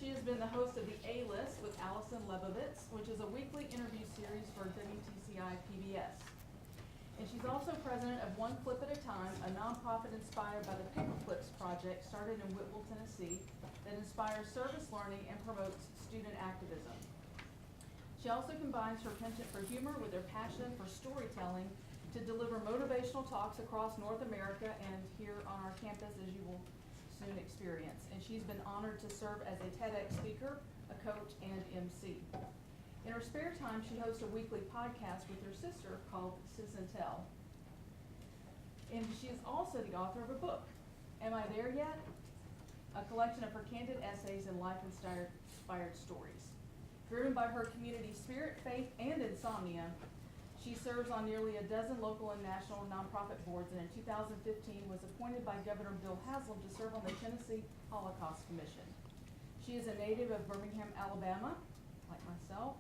she has been the host of the A-List with Allison Lebovitz, which is a weekly interview series for WTCI PBS. And she's also president of One Clip at a Time, a nonprofit inspired by the Paperclips Project started in Whitwell, Tennessee, that inspires service learning and promotes student activism. She also combines her penchant for humor with her passion for storytelling to deliver motivational talks across North America and here on our campus, as you will soon experience. And she's been honored to serve as a TEDx speaker, a coach, and MC. In her spare time, she hosts a weekly podcast with her sister called Sis and Tell. And she is also the author of a book, Am I There Yet? A collection of her candid essays and life-inspired stories. Driven by her community spirit, faith, and insomnia, she serves on nearly a dozen local and national nonprofit boards, and in 2015 was appointed by Governor Bill Haslam to serve on the Tennessee Holocaust Commission. She is a native of Birmingham, Alabama, like myself.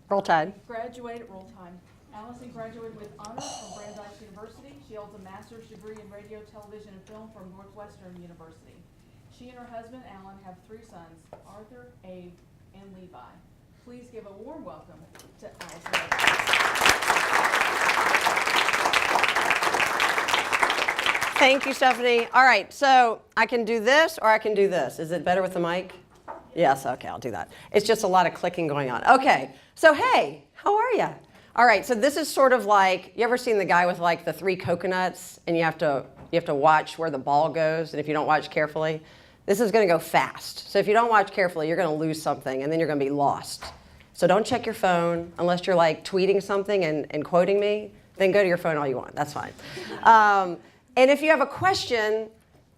Roll Tide. Roll Tide. Allison graduated with honors from Brandeis University. She holds a master's degree in radio, television, and film from Northwestern University. She and her husband, Alan, have 3 sons, Arthur, Abe, and Levi. Please give a warm welcome to Allison Lebovitz. Thank you, Stephanie. All right, so I can do this or I can do this. Is it better with the mic? Yes, okay, I'll do that. It's just a lot of clicking going on. Okay, so hey, how are you? All right, so this is sort of like, you ever seen the guy with like the 3 coconuts and you have to watch where the ball goes, and if you don't watch carefully, this is gonna go fast. So if you don't watch carefully, you're gonna lose something and then you're gonna be lost. So don't check your phone unless you're like tweeting something and quoting me, then go to your phone all you want, that's fine. And if you have a question,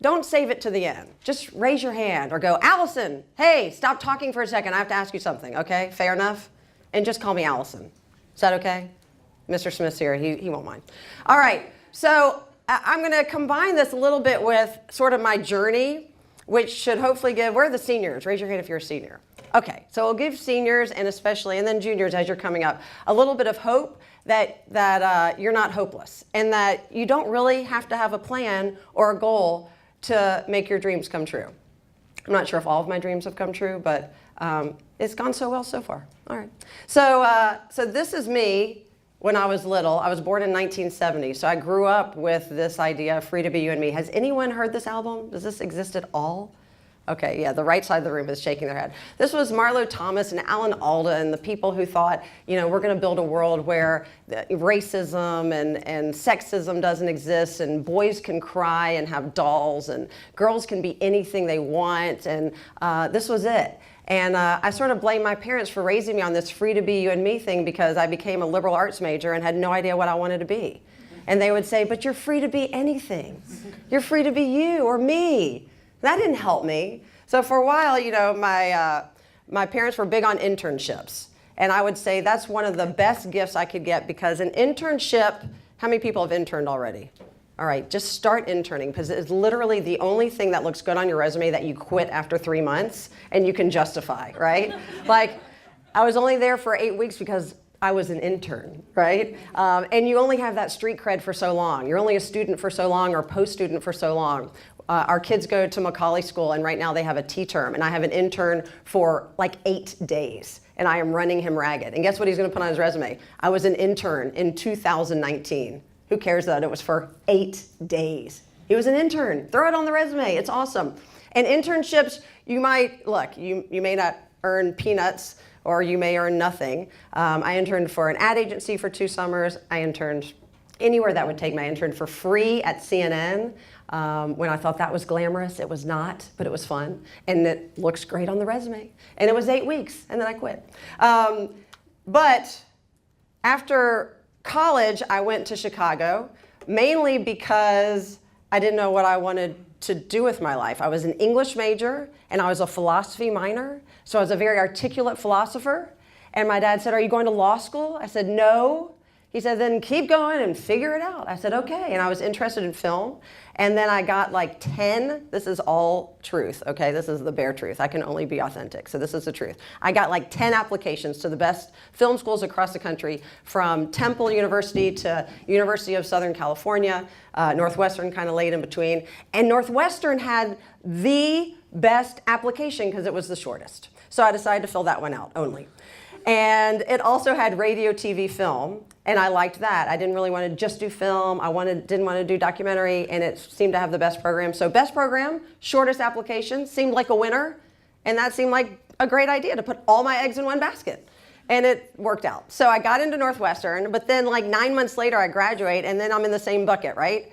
don't save it to the end. Just raise your hand or go, Allison, hey, stop talking for a second. I have to ask you something, okay? Fair enough? And just call me Allison. Is that okay? Mr. Smith's here, he won't mind. All right, so I'm gonna combine this a little bit with sort of my journey, which should hopefully give, where are the seniors? Raise your hand if you're a senior. Okay, so we'll give seniors and especially, and then juniors as you're coming up, a little bit of hope that you're not hopeless and that you don't really have to have a plan or a goal to make your dreams come true. I'm not sure if all of my dreams have come true, but it's gone so well so far. All right. So this is me when I was little. I was born in 1970, so I grew up with this idea of free to be you and me. Has anyone heard this album? Does this exist at all? Okay, yeah, the right side of the room is shaking their head. This was Marlo Thomas and Alan Alda and the people who thought, you know, we're going to build a world where racism and sexism doesn't exist, and boys can cry and have dolls, and girls can be anything they want, and this was it. And I sort of blame my parents for raising me on this free to be you and me thing, because I became a liberal arts major and had no idea what I wanted to be. And they would say, but you're free to be anything. You're free to be you or me. That didn't help me. So for a while, you know, my parents were big on internships. And I would say that's one of the best gifts I could get, because an internship, how many people have interned already? All right, just start interning, because it's literally the only thing that looks good on your resume that you quit after 3 months and you can justify, right? Like, I was only there for 8 weeks because I was an intern, right? And you only have that street cred for so long. You're only a student for so long or post-student for so long. Our kids go to Macaulay School, and right now they have a T-term, and I have an intern for like 8 days, and I am running him ragged. And guess what he's gonna put on his resume? I was an intern in 2019. Who cares that it was for 8 days? He was an intern. Throw it on the resume. It's awesome. And internships, you might, look, you may not earn peanuts, or you may earn nothing. I interned for an ad agency for 2 summers. I interned anywhere that would take me. I interned for free at CNN. When I thought that was glamorous, it was not, but it was fun. And it looks great on the resume. And it was 8 weeks, and then I quit. But after college, I went to Chicago, mainly because I didn't know what I wanted to do with my life. I was an English major, and I was a philosophy minor, so I was a very articulate philosopher. And my dad said, are you going to law school? I said, no. He said, then keep going and figure it out. I said, okay. And I was interested in film. And then I got like 10, this is all truth, okay? This is the bare truth. I can only be authentic, so this is the truth. I got like 10 applications to the best film schools across the country, from Temple University to University of Southern California, Northwestern kind of laid in between. And Northwestern had the best application because it was the shortest. So I decided to fill that one out only. And it also had radio, TV, film, and I liked that. I didn't really want to just do film. Didn't want to do documentary, and it seemed to have the best program. So best program, shortest application, seemed like a winner, and that seemed like a great idea to put all my eggs in one basket. And it worked out. So I got into Northwestern, but then like 9 months later I graduate, and then I'm in the same bucket, right?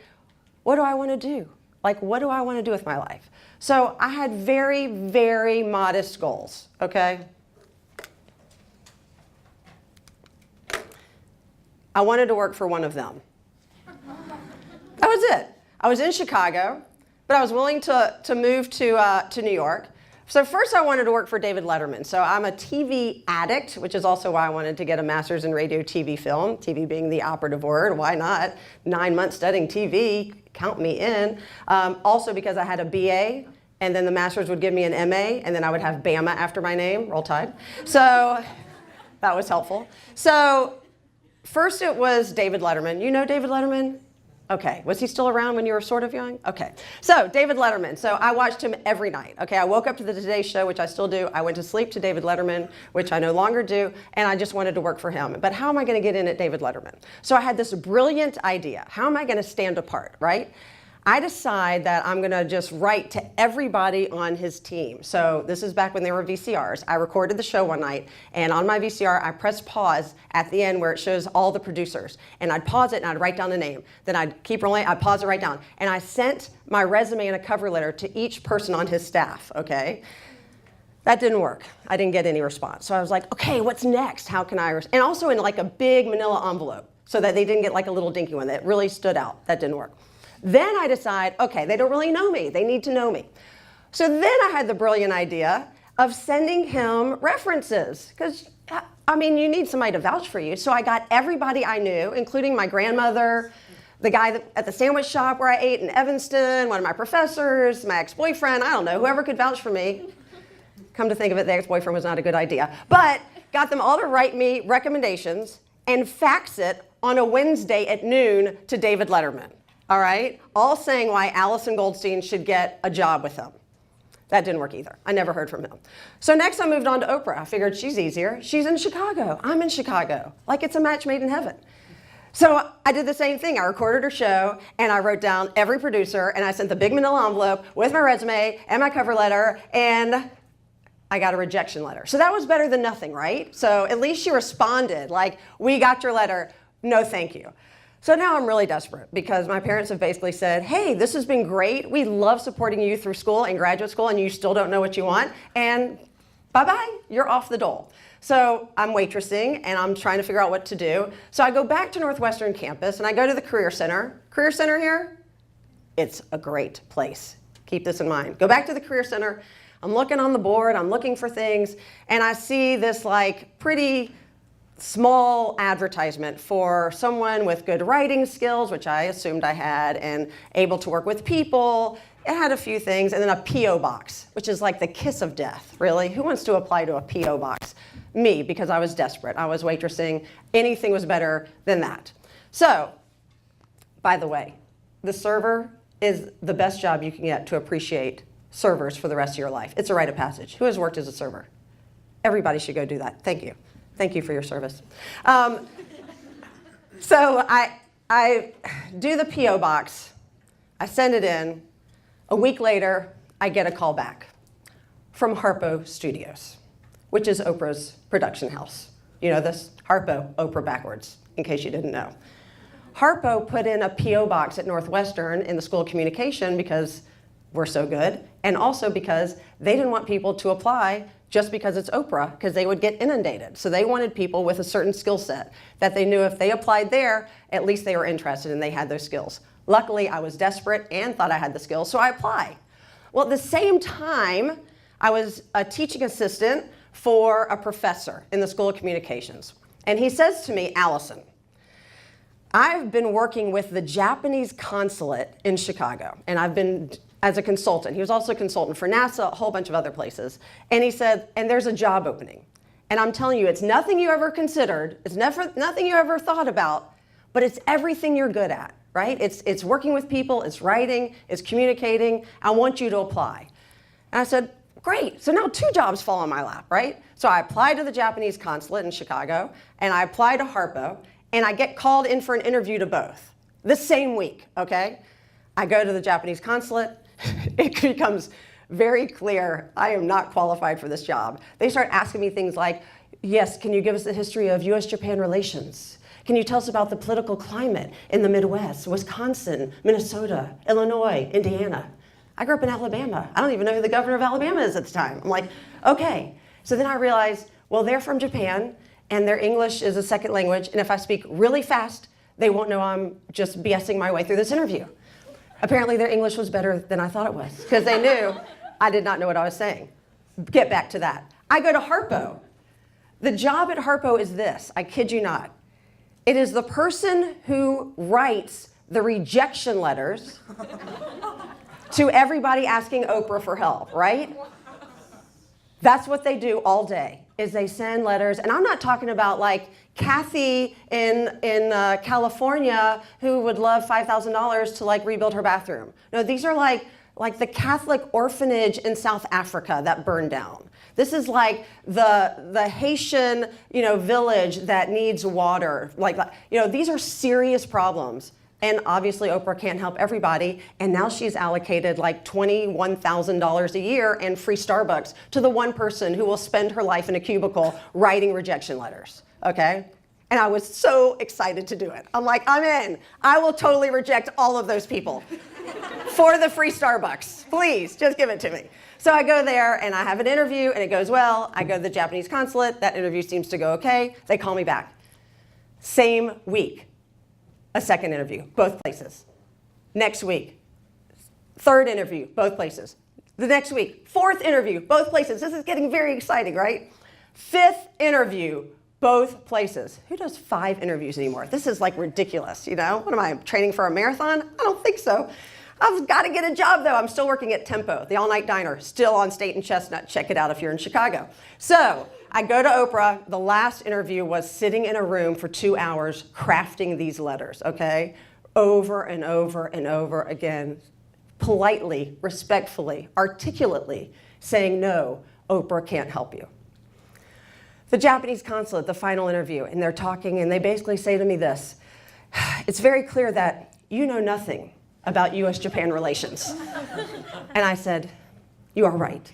What do I want to do? Like, what do I want to do with my life? So I had very, very modest goals, okay? I wanted to work for one of them. That was it. I was in Chicago, but I was willing to move to New York. So first I wanted to work for David Letterman. So I'm a TV addict, which is also why I wanted to get a master's in radio, TV, film, TV being the operative word. Why not? 9 months studying TV, count me in. Also because I had a BA, and then the master's would give me an MA, and then I would have Bama after my name, Roll Tide. So that was helpful. So first it was David Letterman. You know David Letterman? Okay, was he still around when you were sort of young? Okay, so David Letterman. So I watched him every night. Okay, I woke up to the Today Show, which I still do. I went to sleep to David Letterman, which I no longer do, and I just wanted to work for him. But how am I gonna get in at David Letterman? So I had this brilliant idea. How am I gonna stand apart, right? I decide that I'm gonna just write to everybody on his team. So this is back when they were VCRs. I recorded the show one night, and on my VCR, I pressed pause at the end where it shows all the producers. And I'd pause it, and I'd write down the name. Then I'd keep rolling, I'd pause it right down. And I sent my resume and a cover letter to each person on his staff, okay? That didn't work. I didn't get any response. So I was like, okay, what's next? How can I, and also in like a big manila envelope so that they didn't get like a little dinky one that really stood out. That didn't work. Then I decide, okay, they don't really know me. They need to know me. So then I had the brilliant idea of sending him references because, I mean, you need somebody to vouch for you. So I got everybody I knew, including my grandmother, the guy at the sandwich shop where I ate in Evanston, one of my professors, my ex-boyfriend, I don't know, whoever could vouch for me. Come to think of it, the ex-boyfriend was not a good idea. But got them all to write me recommendations and fax it on a Wednesday at noon to David Letterman. All right, all saying why Allison Goldstein should get a job with him. That didn't work either. I never heard from him. So next I moved on to Oprah. I figured she's easier. She's in Chicago. I'm in Chicago. Like it's a match made in heaven. So I did the same thing. I recorded her show, and I wrote down every producer, and I sent the big manila envelope with my resume and my cover letter, and I got a rejection letter. So that was better than nothing, right? So at least she responded, like, we got your letter. No, thank you. So now I'm really desperate because my parents have basically said, hey, this has been great. We love supporting you through school and graduate school, and you still don't know what you want. And bye-bye, you're off the dole. So I'm waitressing, and I'm trying to figure out what to do. So I go back to Northwestern campus, and I go to the Career Center. Career Center here, it's a great place. Keep this in mind. Go back to the Career Center. I'm looking on the board. I'm looking for things, and I see this like pretty small advertisement for someone with good writing skills, which I assumed I had, and able to work with people. It had a few things, and then a P.O. box, which is like the kiss of death, really. Who wants to apply to a P.O. box? Me, because I was desperate. I was waitressing. Anything was better than that. So, by the way, the server is the best job you can get to appreciate servers for the rest of your life. It's a rite of passage. Who has worked as a server? Everybody should go do that. Thank you. Thank you for your service. So I do the P.O. box. I send it in. A week later, I get a call back from Harpo Studios, which is Oprah's production house. You know this? Harpo, Oprah backwards, in case you didn't know. Harpo put in a P.O. box at Northwestern in the School of Communication because we're so good, and also because they didn't want people to apply just because it's Oprah, because they would get inundated. So they wanted people with a certain skill set that they knew if they applied there, at least they were interested and they had those skills. Luckily, I was desperate and thought I had the skills, so I applied. Well, at the same time, I was a teaching assistant for a professor in the School of Communications. And he says to me, Allison, I've been working with the Japanese consulate in Chicago, and I've been as a consultant. He was also a consultant for NASA, a whole bunch of other places. And he said, and there's a job opening. And I'm telling you, it's nothing you ever considered, it's nothing you ever thought about, but it's everything you're good at, right? It's working with people, it's writing, it's communicating. I want you to apply. And I said, great, so now 2 jobs fall on my lap, right? So I applied to the Japanese consulate in Chicago, and I applied to Harpo, and I get called in for an interview to both the same week, okay? I go to the Japanese consulate. It becomes very clear I am not qualified for this job. They start asking me things like, yes, can you give us the history of US-Japan relations? Can you tell us about the political climate in the Midwest, Wisconsin, Minnesota, Illinois, Indiana? I grew up in Alabama. I don't even know who the governor of Alabama is at the time. I'm like, okay. So then I realized, well, they're from Japan, and their English is a second language, and if I speak really fast, they won't know I'm just BSing my way through this interview. Apparently their English was better than I thought it was, because they knew I did not know what I was saying. Get back to that. I go to Harpo. The job at Harpo is this, I kid you not. It is the person who writes the rejection letters to everybody asking Oprah for help, right? That's what they do all day, is they send letters. And I'm not talking about like Kathy in California who would love $5,000 to like rebuild her bathroom. No, these are like the Catholic orphanage in South Africa that burned down. This is like the Haitian, village that needs water. These are serious problems. And obviously Oprah can't help everybody, and now she's allocated like $21,000 a year and free Starbucks to the one person who will spend her life in a cubicle writing rejection letters, okay? And I was so excited to do it. I'm like, I'm in. I will totally reject all of those people for the free Starbucks. Please, just give it to me. So I go there and I have an interview and it goes well. I go to the Japanese consulate. That interview seems to go okay. They call me back. Same week. A second interview, both places. Next week, 3rd interview, both places. The next week, 4th interview, both places. This is getting very exciting, right? 5th interview, both places. Who does 5 interviews anymore? This is like ridiculous, What am I, training for a marathon? I don't think so. I've got to get a job though. I'm still working at Tempo, the all-night diner, still on State and Chestnut. Check it out if you're in Chicago. So I go to Oprah. The last interview was sitting in a room for 2 hours crafting these letters, okay? Over and over and over again, politely, respectfully, articulately saying, no, Oprah can't help you. The Japanese consulate, the final interview, and they're talking and they basically say to me this, it's very clear that you know nothing about US-Japan relations. And I said, you are right.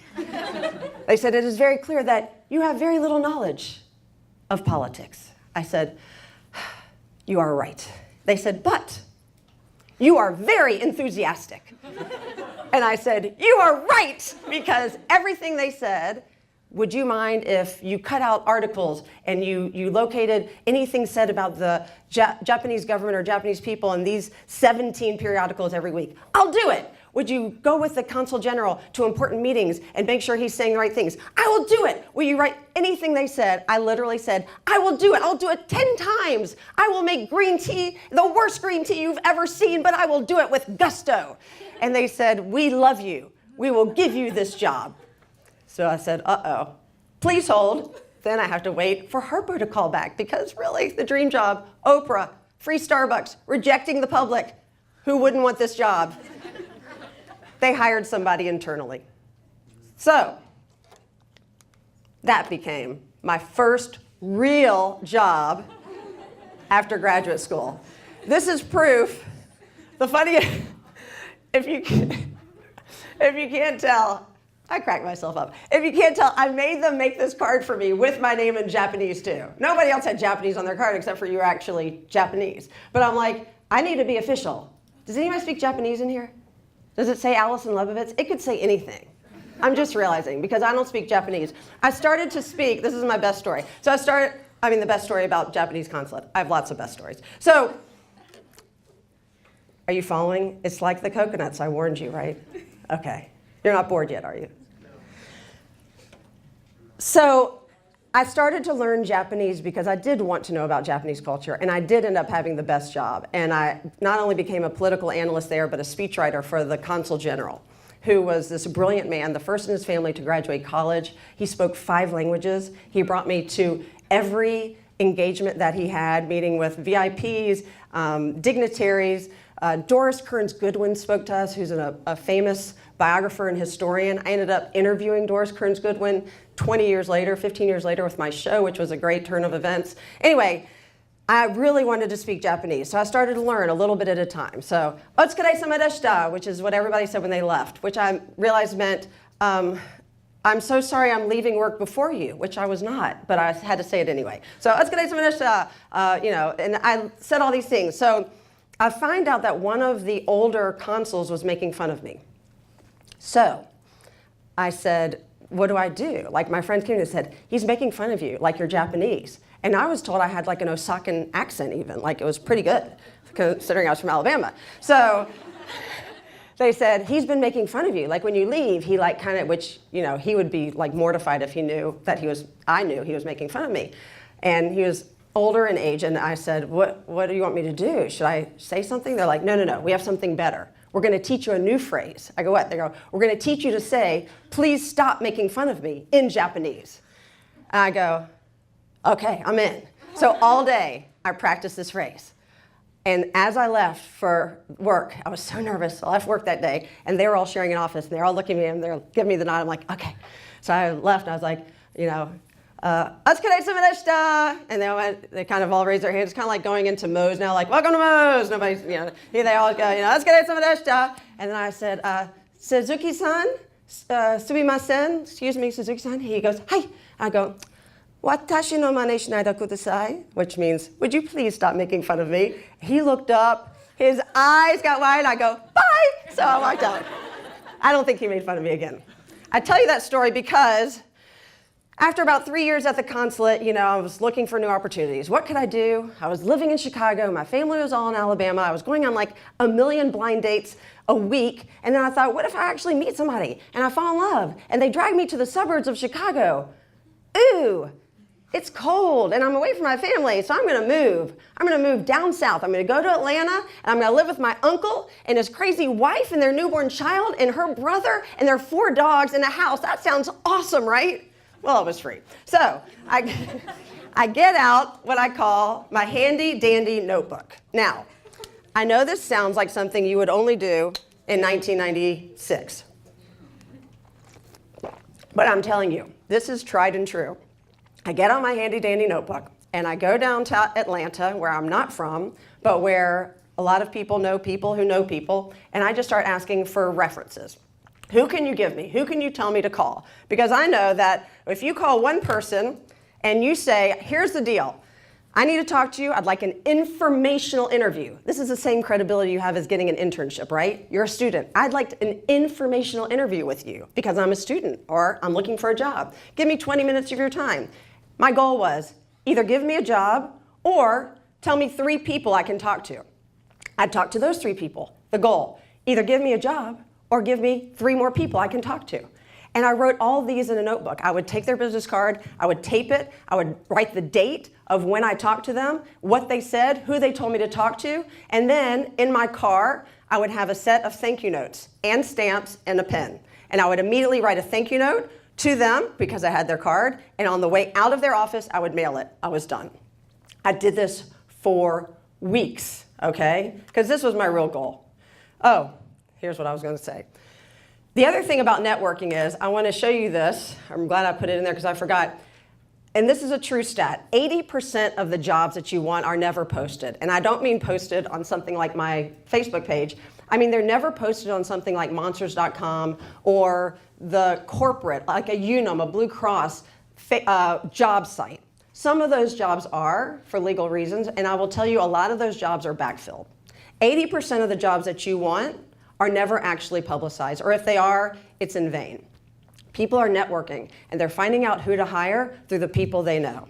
They said, it is very clear that you have very little knowledge of politics. I said, you are right. They said, but you are very enthusiastic. And I said, you are right, because everything they said, would you mind if you cut out articles and you located anything said about the Japanese government or Japanese people in these 17 periodicals every week? I'll do it. Would you go with the consul general to important meetings and make sure he's saying the right things? I will do it. Will you write anything they said? I literally said, I will do it. I'll do it 10 times. I will make green tea, the worst green tea you've ever seen, but I will do it with gusto. And they said, we love you. We will give you this job. So I said, uh-oh, please hold. Then I have to wait for Harpo to call back because really, the dream job, Oprah, free Starbucks, rejecting the public. Who wouldn't want this job? They hired somebody internally. So that became my first real job after graduate school. This is proof. The funny, if you can't tell, I cracked myself up. If you can't tell, I made them make this card for me with my name in Japanese too. Nobody else had Japanese on their card except for you were actually Japanese. But I'm like, I need to be official. Does anybody speak Japanese in here? Does it say Allison Lebovitz? It could say anything. I'm just realizing because I don't speak Japanese. I started to speak, this is my best story. So the best story about Japanese consulate. I have lots of best stories. So, are you following? It's like the coconuts, I warned you, right? Okay. You're not bored yet, are you? No. So I started to learn Japanese because I did want to know about Japanese culture, and I did end up having the best job. And I not only became a political analyst there, but a speechwriter for the consul general, who was this brilliant man, the first in his family to graduate college. He spoke 5 languages. He brought me to every engagement that he had, meeting with VIPs, dignitaries. Doris Kearns Goodwin spoke to us, who's a famous biographer and historian. I ended up interviewing Doris Kearns Goodwin 20 years later, 15 years later with my show, which was a great turn of events. Anyway, I really wanted to speak Japanese, so I started to learn a little bit at a time. So, otsukaresama deshita, which is what everybody said when they left, which I realized meant, I'm so sorry I'm leaving work before you, which I was not, but I had to say it anyway. So, otsukaresama deshita, and I said all these things. So I find out that one of the older consuls was making fun of me. So I said, what do I do? Like my friends came and said, he's making fun of you, like you're Japanese. And I was told I had like an Osakan accent even, like it was pretty good, considering I was from Alabama. So they said, he's been making fun of you. Like when you leave, he like kind of, which, he would be like mortified if he knew that I knew he was making fun of me. And he was older in age, and I said, what do you want me to do? Should I say something? They're like, no, we have something better. We're going to teach you a new phrase. I go, what? They go, we're going to teach you to say, please stop making fun of me in Japanese. And I go, okay, I'm in. So all day, I practiced this phrase. And as I left for work, I was so nervous. I left work that day, and they were all sharing an office, and they're all looking at me, and they're giving me the nod. I'm like, okay. So I left, and I was like, otsukaresama deshita, and they kind of all raised their hands. It's kind of like going into Moe's now, like, welcome to Moe's. Nobody's, here they all go, otsukaresama deshita. And then I said, Suzuki-san, sumimasen, excuse me, Suzuki-san. He goes, hi. I go, watashi no mane shinaida kudasai, which means, would you please stop making fun of me? He looked up, his eyes got wide, I go, bye. So I walked out. I don't think he made fun of me again. I tell you that story because after about 3 years at the consulate, I was looking for new opportunities. What could I do? I was living in Chicago. My family was all in Alabama. I was going on like 1 million blind dates a week. And then I thought, what if I actually meet somebody and I fall in love? And they drag me to the suburbs of Chicago. Ooh, it's cold and I'm away from my family, so I'm going to move. I'm going to move down south. I'm going to go to Atlanta and I'm going to live with my uncle and his crazy wife and their newborn child and her brother and their 4 dogs in a house. That sounds awesome, right? Well, it was free. So I get out what I call my handy dandy notebook. Now, I know this sounds like something you would only do in 1996. But I'm telling you, this is tried and true. I get out my handy dandy notebook and I go down to Atlanta, where I'm not from, but where a lot of people who know people, and I just start asking for references. Who can you give me? Who can you tell me to call? Because I know that if you call one person and you say, here's the deal. I need to talk to you. I'd like an informational interview. This is the same credibility you have as getting an internship, right? You're a student. I'd like an informational interview with you because I'm a student or I'm looking for a job. Give me 20 minutes of your time. My goal was either give me a job or tell me 3 people I can talk to. I'd talk to those 3 people. The goal, either give me a job or give me 3 more people I can talk to. And I wrote all these in a notebook. I would take their business card, I would tape it, I would write the date of when I talked to them, what they said, who they told me to talk to, and then in my car, I would have a set of thank you notes and stamps and a pen. And I would immediately write a thank you note to them because I had their card, and on the way out of their office, I would mail it. I was done. I did this for weeks, okay? Because this was my real goal. Oh, here's what I was going to say. The other thing about networking is, I want to show you this. I'm glad I put it in there because I forgot. And this is a true stat. 80% of the jobs that you want are never posted. And I don't mean posted on something like my Facebook page. I mean, they're never posted on something like monsters.com or the corporate, like a Unum, a Blue Cross job site. Some of those jobs are for legal reasons, and I will tell you a lot of those jobs are backfilled. 80% of the jobs that you want are never actually publicized, or if they are, it's in vain. People are networking, and they're finding out who to hire through the people they know.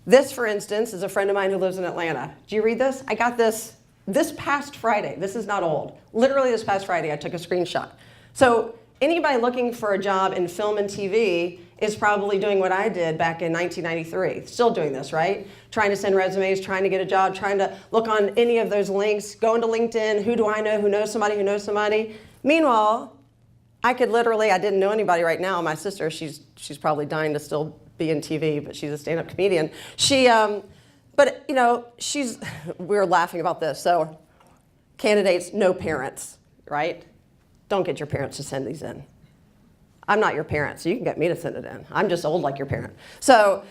This, for instance, is a friend of mine who lives in Atlanta. Do you read this? I got this past Friday. This is not old. Literally this past Friday, I took a screenshot. So anybody looking for a job in film and TV is probably doing what I did back in 1993. Still doing this, right? Trying to send resumes, trying to get a job, trying to look on any of those links, going to LinkedIn, who do I know who knows somebody who knows somebody. Meanwhile, I didn't know anybody right now. My sister, she's probably dying to still be in TV, but she's a stand-up comedian. We were laughing about this. So candidates, no parents, right? don't get your parents to send these in. I'm not your parent, so you can get me to send it in. I'm just old like your parent. So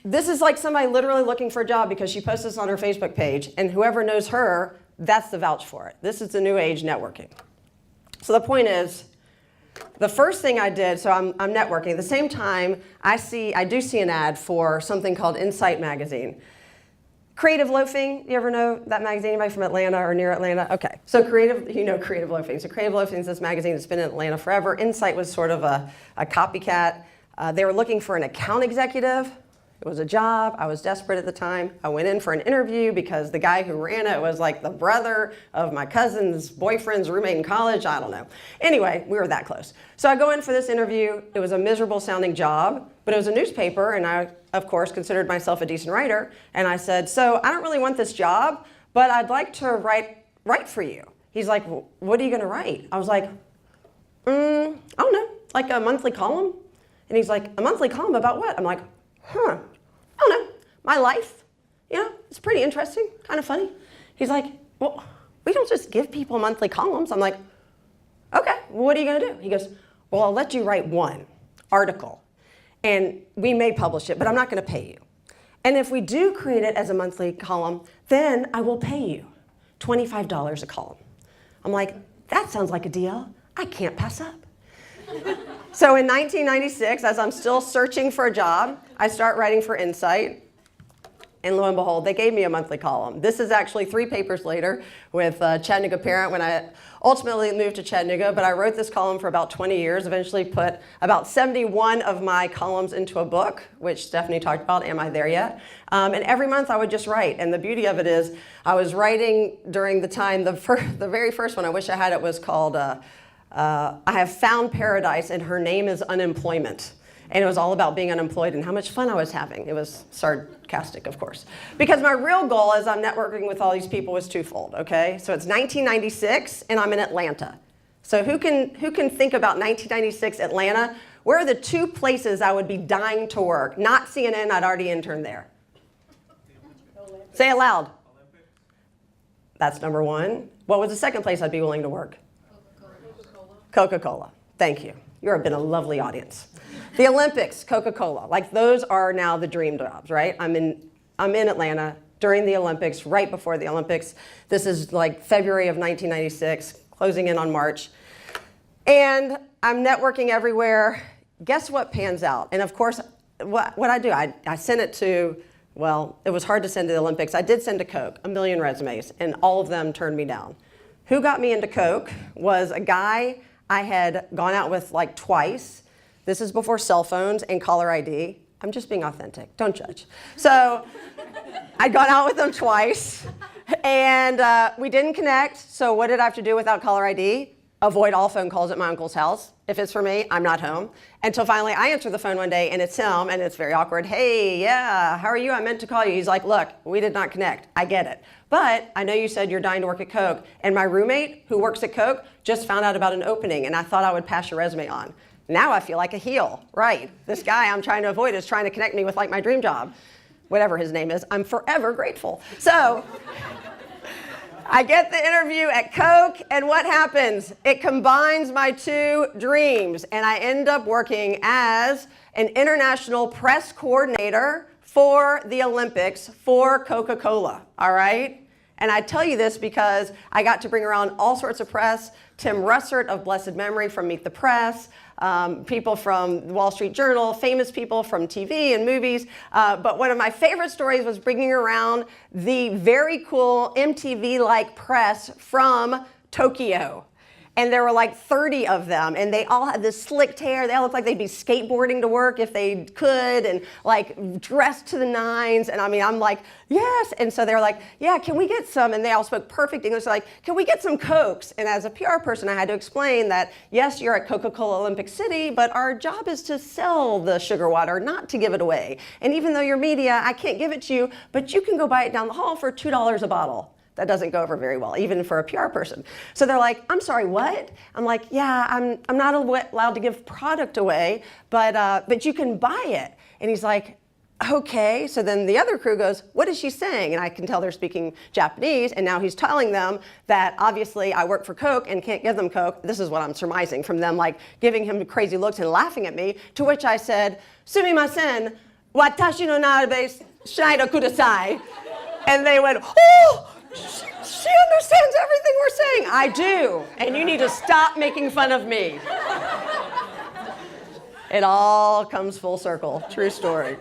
this is like somebody literally looking for a job because she posts this on her Facebook page, and whoever knows her, that's the vouch for it. This is the new age networking. So the point is, the first thing I did, so I'm networking. At the same time, I do see an ad for something called Insight Magazine. Creative Loafing, you ever know that magazine? Anybody from Atlanta or near Atlanta? Okay, so Creative Loafing. So Creative Loafing is this magazine that's been in Atlanta forever. Insight was sort of a copycat. They were looking for an account executive. It was a job. I was desperate at the time. I went in for an interview because the guy who ran it was like the brother of my cousin's boyfriend's roommate in college. I don't know. Anyway, we were that close. So I go in for this interview. It was a miserable sounding job, but it was a newspaper, and I, of course, considered myself a decent writer. And I said, so I don't really want this job, but I'd like to write for you. He's like, well, what are you going to write? I was like, I don't know, like a monthly column. And he's like, a monthly column about what? I'm like, I don't know, my life. It's pretty interesting, kind of funny. He's like, well, we don't just give people monthly columns. I'm like, okay, well, what are you going to do? He goes, well, I'll let you write one article, and we may publish it, but I'm not going to pay you. And if we do create it as a monthly column, then I will pay you $25 a column. I'm like, that sounds like a deal I can't pass up. So in 1996, as I'm still searching for a job, I start writing for Insight. And lo and behold, they gave me a monthly column. This is actually 3 papers later with Chattanooga Parent when I ultimately moved to Chattanooga. But I wrote this column for about 20 years, eventually put about 71 of my columns into a book, which Stephanie talked about, Am I There Yet? And every month I would just write. And the beauty of it is I was writing during the time, the very first one, I wish I had it, was called I Have Found Paradise, and her name is Unemployment. And it was all about being unemployed and how much fun I was having. It was sarcastic, of course. Because my real goal as I'm networking with all these people was twofold, okay? So it's 1996, and I'm in Atlanta. So who can think about 1996 Atlanta? Where are the 2 places I would be dying to work? Not CNN, I'd already interned there. Say it loud. That's number 1. What was the second place I'd be willing to work? Coca-Cola. Thank you. You've been a lovely audience. The Olympics, Coca-Cola. Like, those are now the dream jobs, right? I'm in Atlanta during the Olympics, right before the Olympics. This is like February of 1996, closing in on March. And I'm networking everywhere. Guess what pans out? And of course, what I do, I sent it to, well, it was hard to send to the Olympics. I did send to Coke, 1 million resumes, and all of them turned me down. Who got me into Coke was a guy I had gone out with like twice. This is before cell phones and caller ID. I'm just being authentic, don't judge. So I'd gone out with him twice, and we didn't connect. So what did I have to do without caller ID? Avoid all phone calls at my uncle's house. If it's for me, I'm not home. Until finally I answer the phone one day, and it's him, and it's very awkward. Hey, yeah, how are you? I meant to call you. He's like, look, we did not connect. I get it. But I know you said you're dying to work at Coke, and my roommate who works at Coke just found out about an opening, and I thought I would pass your resume on. Now I feel like a heel, right? This guy I'm trying to avoid is trying to connect me with like my dream job, whatever his name is. I'm forever grateful. So I get the interview at Coke, and what happens? It combines my 2 dreams, and I end up working as an international press coordinator for the Olympics for Coca-Cola, all right? And I tell you this because I got to bring around all sorts of press. Tim Russert of blessed memory from Meet the Press, people from the Wall Street Journal, famous people from TV and movies. But one of my favorite stories was bringing around the very cool MTV-like press from Tokyo. And there were like 30 of them, and they all had this slicked hair. They all looked like they'd be skateboarding to work if they could, and like dressed to the nines. And I mean, I'm like, yes. And so they were like, yeah, can we get some? And they all spoke perfect English. Like, can we get some Cokes? And as a PR person, I had to explain that, yes, you're at Coca-Cola Olympic City, but our job is to sell the sugar water, not to give it away. And even though you're media, I can't give it to you, but you can go buy it down the hall for $2 a bottle. That doesn't go over very well, even for a PR person. So they're like, I'm sorry, what? I'm like, yeah, I'm not allowed to give product away, but you can buy it. And he's like, okay, so then the other crew goes, what is she saying? And I can tell they're speaking Japanese, and now he's telling them that obviously I work for Coke and can't give them Coke. This is what I'm surmising from them, like giving him crazy looks and laughing at me, to which I said, sumimasen, watashi no narabe shinai kudasai. And they went, oh, she understands everything we're saying. I do, and you need to stop making fun of me. It all comes full circle, true story.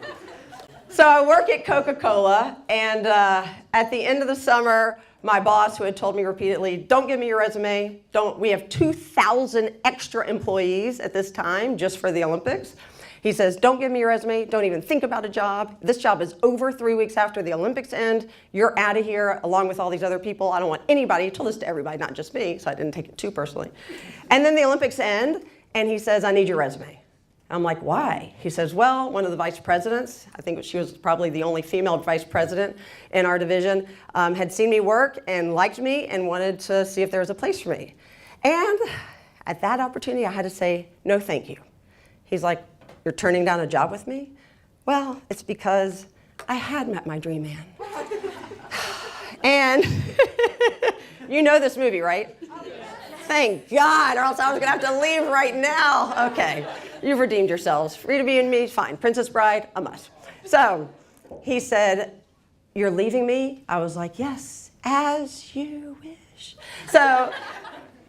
So I work at Coca-Cola, and at the end of the summer, my boss, who had told me repeatedly, don't give me your resume, we have 2,000 extra employees at this time just for the Olympics. He says, don't give me your resume, don't even think about a job. This job is over 3 weeks after the Olympics end. You're out of here along with all these other people. I don't want anybody. He told this to everybody, not just me, so I didn't take it too personally. And then the Olympics end, and he says, I need your resume. I'm like, why? He says, well, one of the vice presidents, I think she was probably the only female vice president in our division, had seen me work and liked me and wanted to see if there was a place for me. And at that opportunity, I had to say, no, thank you. He's like, you're turning down a job with me? Well, it's because I had met my dream man. And you know this movie, right? Thank God, or else I was gonna have to leave right now. Okay, you've redeemed yourselves. Free to be in me, fine. Princess Bride, a must. So he said, you're leaving me? I was like, yes, as you wish. So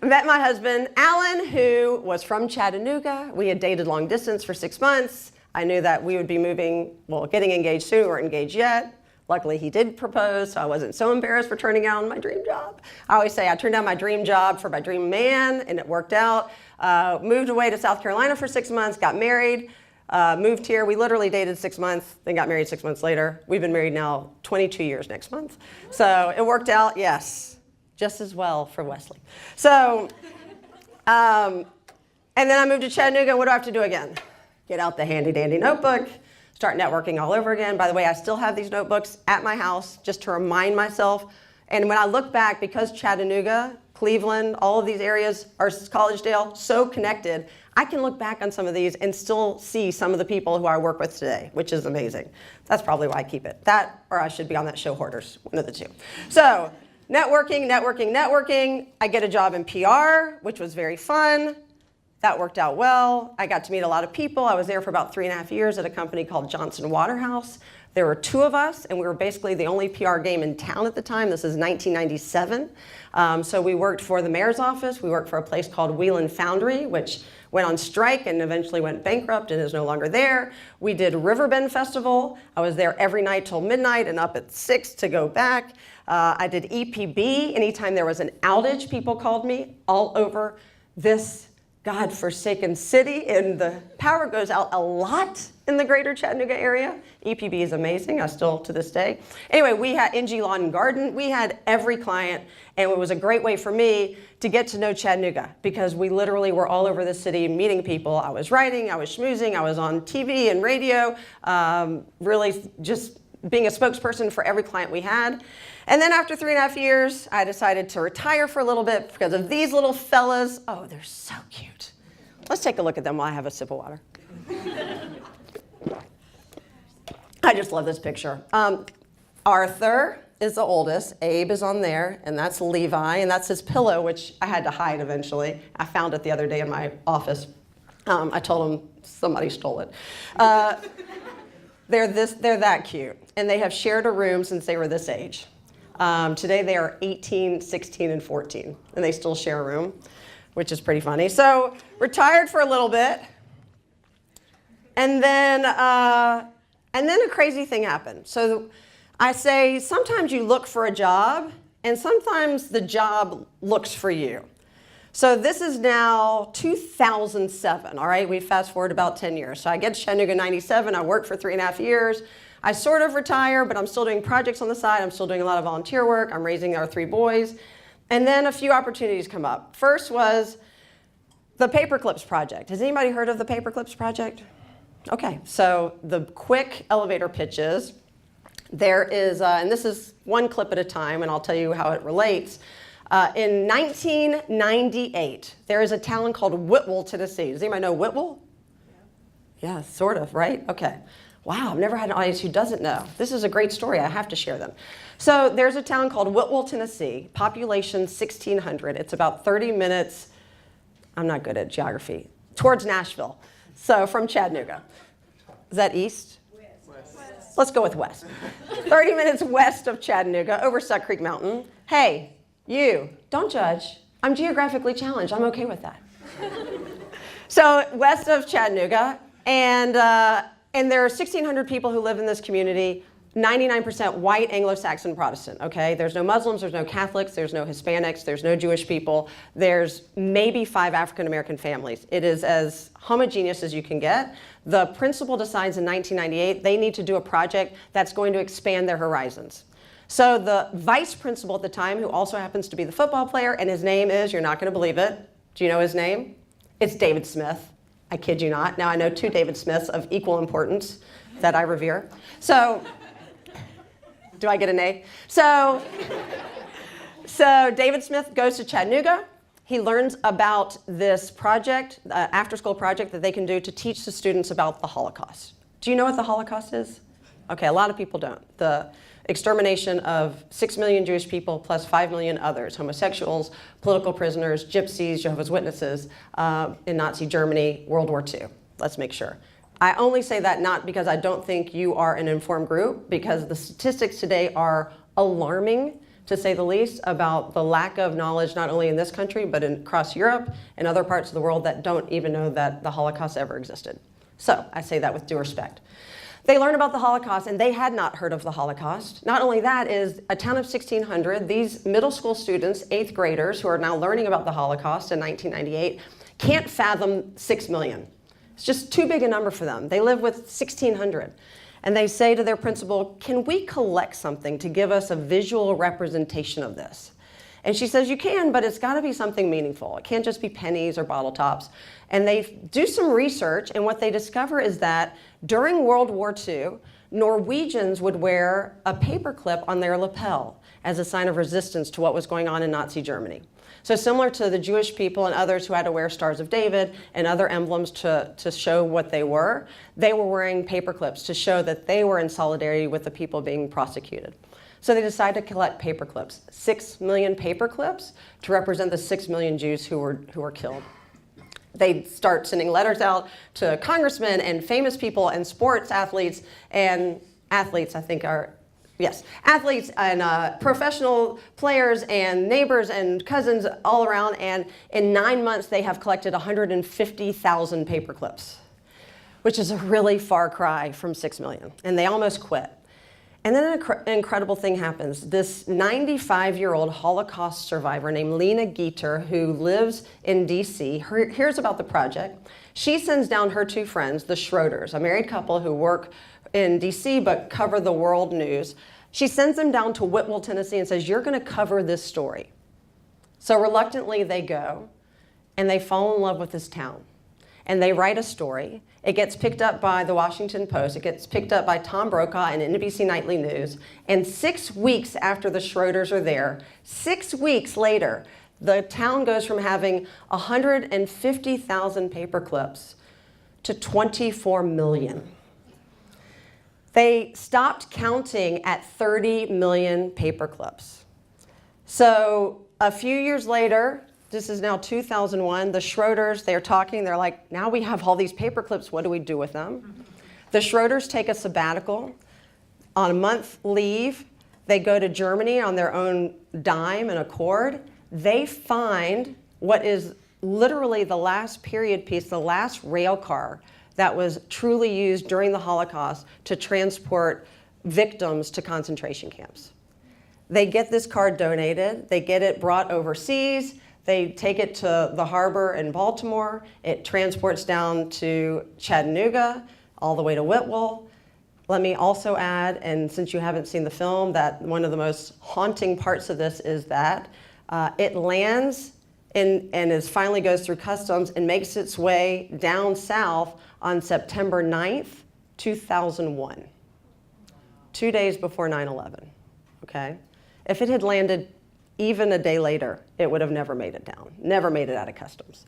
met my husband, Alan, who was from Chattanooga. We had dated long distance for 6 months. I knew that we would be moving, well, getting engaged soon. We weren't engaged yet. Luckily, he did propose, so I wasn't so embarrassed for turning down my dream job. I always say I turned down my dream job for my dream man, and it worked out. Moved away to South Carolina for 6 months, got married, moved here. We literally dated 6 months, then got married 6 months later. We've been married now 22 years next month. So it worked out, yes, just as well for Wesley. So, and then I moved to Chattanooga, and what do I have to do again? Get out the handy dandy notebook, start networking all over again. By the way, I still have these notebooks at my house just to remind myself. And when I look back, because Chattanooga, Cleveland, all of these areas are Collegedale, so connected, I can look back on some of these and still see some of the people who I work with today, which is amazing. That's probably why I keep it. That, or I should be on that show Hoarders, one of the two. So networking, networking, networking. I get a job in PR, which was very fun. That worked out well. I got to meet a lot of people. I was there for about 3.5 years at a company called Johnson Waterhouse. There were 2 of us, and we were basically the only PR game in town at the time. This is 1997. So we worked for the mayor's office. We worked for a place called Wheelan Foundry, which went on strike and eventually went bankrupt and is no longer there. We did Riverbend Festival. I was there every night till midnight and up at 6 to go back. I did EPB. Anytime there was an outage, people called me all over this God-forsaken city, and the power goes out a lot in the greater Chattanooga area. EPB is amazing, I still to this day. Anyway, we had NG Lawn and Garden. We had every client, and it was a great way for me to get to know Chattanooga because we literally were all over the city meeting people. I was writing, I was schmoozing, I was on TV and radio, really just being a spokesperson for every client we had. And then after 3.5 years, I decided to retire for a little bit because of these little fellas. Oh, they're so cute. Let's take a look at them while I have a sip of water. I just love this picture. Arthur is the oldest. Abe is on there, and that's Levi, and that's his pillow, which I had to hide eventually. I found it the other day in my office. I told him somebody stole it. They're that cute, and they have shared a room since they were this age. Today they are 18, 16, and 14, and they still share a room, which is pretty funny. So retired for a little bit, and then a crazy thing happened. So I say sometimes you look for a job, and sometimes the job looks for you. So this is now 2007, all right? We fast forward about 10 years. So I get to Chattanooga in 97, I worked for 3.5 years. I sort of retire, but I'm still doing projects on the side. I'm still doing a lot of volunteer work. I'm raising our 3 boys. And then a few opportunities come up. First was the Paperclips Project. Has anybody heard of the Paperclips Project? Okay, so the quick elevator pitches. There is, and this is one clip at a time, and I'll tell you how it relates. In 1998, there is a town called Whitwell, Tennessee. Does anybody know Whitwell? Yeah, sort of, right? Okay. Wow, I've never had an audience who doesn't know. This is a great story. I have to share them. So there's a town called Whitwell, Tennessee, population 1,600. It's about 30 minutes, I'm not good at geography, towards Nashville. So from Chattanooga. Is that east? West. Let's go with west. 30 minutes west of Chattanooga, over Suck Creek Mountain. Hey, you, don't judge. I'm geographically challenged. I'm okay with that. So west of Chattanooga, and there are 1,600 people who live in this community, 99% white Anglo-Saxon Protestant, okay? There's no Muslims, there's no Catholics, there's no Hispanics, there's no Jewish people. There's maybe 5 African-American families. It is as homogeneous as you can get. The principal decides in 1998 they need to do a project that's going to expand their horizons. So the vice principal at the time, who also happens to be the football player, and his name is, you're not going to believe it. Do you know his name? It's David Smith. I kid you not. Now I know 2 David Smiths of equal importance that I revere. So, do I get an A? So David Smith goes to Chattanooga. He learns about this project, after-school project that they can do to teach the students about the Holocaust. Do you know what the Holocaust is? Okay, a lot of people don't. The extermination of 6 million Jewish people plus 5 million others, homosexuals, political prisoners, gypsies, Jehovah's Witnesses, in Nazi Germany, World War II. Let's make sure. I only say that not because I don't think you are an informed group, because the statistics today are alarming, to say the least, about the lack of knowledge not only in this country, but across Europe and other parts of the world that don't even know that the Holocaust ever existed. So I say that with due respect. They learn about the Holocaust, and they had not heard of the Holocaust. Not only that, is a town of 1,600, these middle school students, 8th graders, who are now learning about the Holocaust in 1998, can't fathom 6 million. It's just too big a number for them. They live with 1,600. And they say to their principal, can we collect something to give us a visual representation of this? And she says, you can, but it's got to be something meaningful. It can't just be pennies or bottle tops. And they do some research, and what they discover is that during World War II, Norwegians would wear a paperclip on their lapel as a sign of resistance to what was going on in Nazi Germany. So similar to the Jewish people and others who had to wear Stars of David and other emblems to show what they were wearing paperclips to show that they were in solidarity with the people being prosecuted. So they decided to collect paperclips, 6 million paperclips, to represent the 6 million Jews who were killed. They start sending letters out to congressmen and famous people and sports athletes, and athletes, I think, are, yes, athletes and professional players and neighbors and cousins all around. And in 9 months, they have collected 150,000 paperclips, which is a really far cry from 6 million. And they almost quit. And then an incredible thing happens. This 95-year-old Holocaust survivor named Lena Geter, who lives in DC, hears about the project. She sends down her 2 friends, the Schroeders, a married couple who work in DC but cover the world news. She sends them down to Whitwell, Tennessee, and says, you're going to cover this story. So reluctantly they go, and they fall in love with this town. And they write a story. It gets picked up by the Washington Post. It gets picked up by Tom Brokaw and NBC Nightly News. And 6 weeks after the Schroeders are there, 6 weeks later, the town goes from having 150,000 paperclips to 24 million. They stopped counting at 30 million paperclips. So a few years later, this is now 2001, the Schroeders, they're talking, they're like, now we have all these paperclips, what do we do with them? The Schroeders take a sabbatical. On a month leave, they go to Germany on their own dime and accord. They find what is literally the last period piece, the last rail car that was truly used during the Holocaust to transport victims to concentration camps. They get this car donated, they get it brought overseas, they take it to the harbor in Baltimore, it transports down to Chattanooga, all the way to Whitwell. Let me also add, and since you haven't seen the film, that one of the most haunting parts of this is that it lands and finally goes through customs and makes its way down south on September 9th, 2001, 2 days before 9/11, okay? If it had landed even a day later, it would have never made it down, never made it out of customs.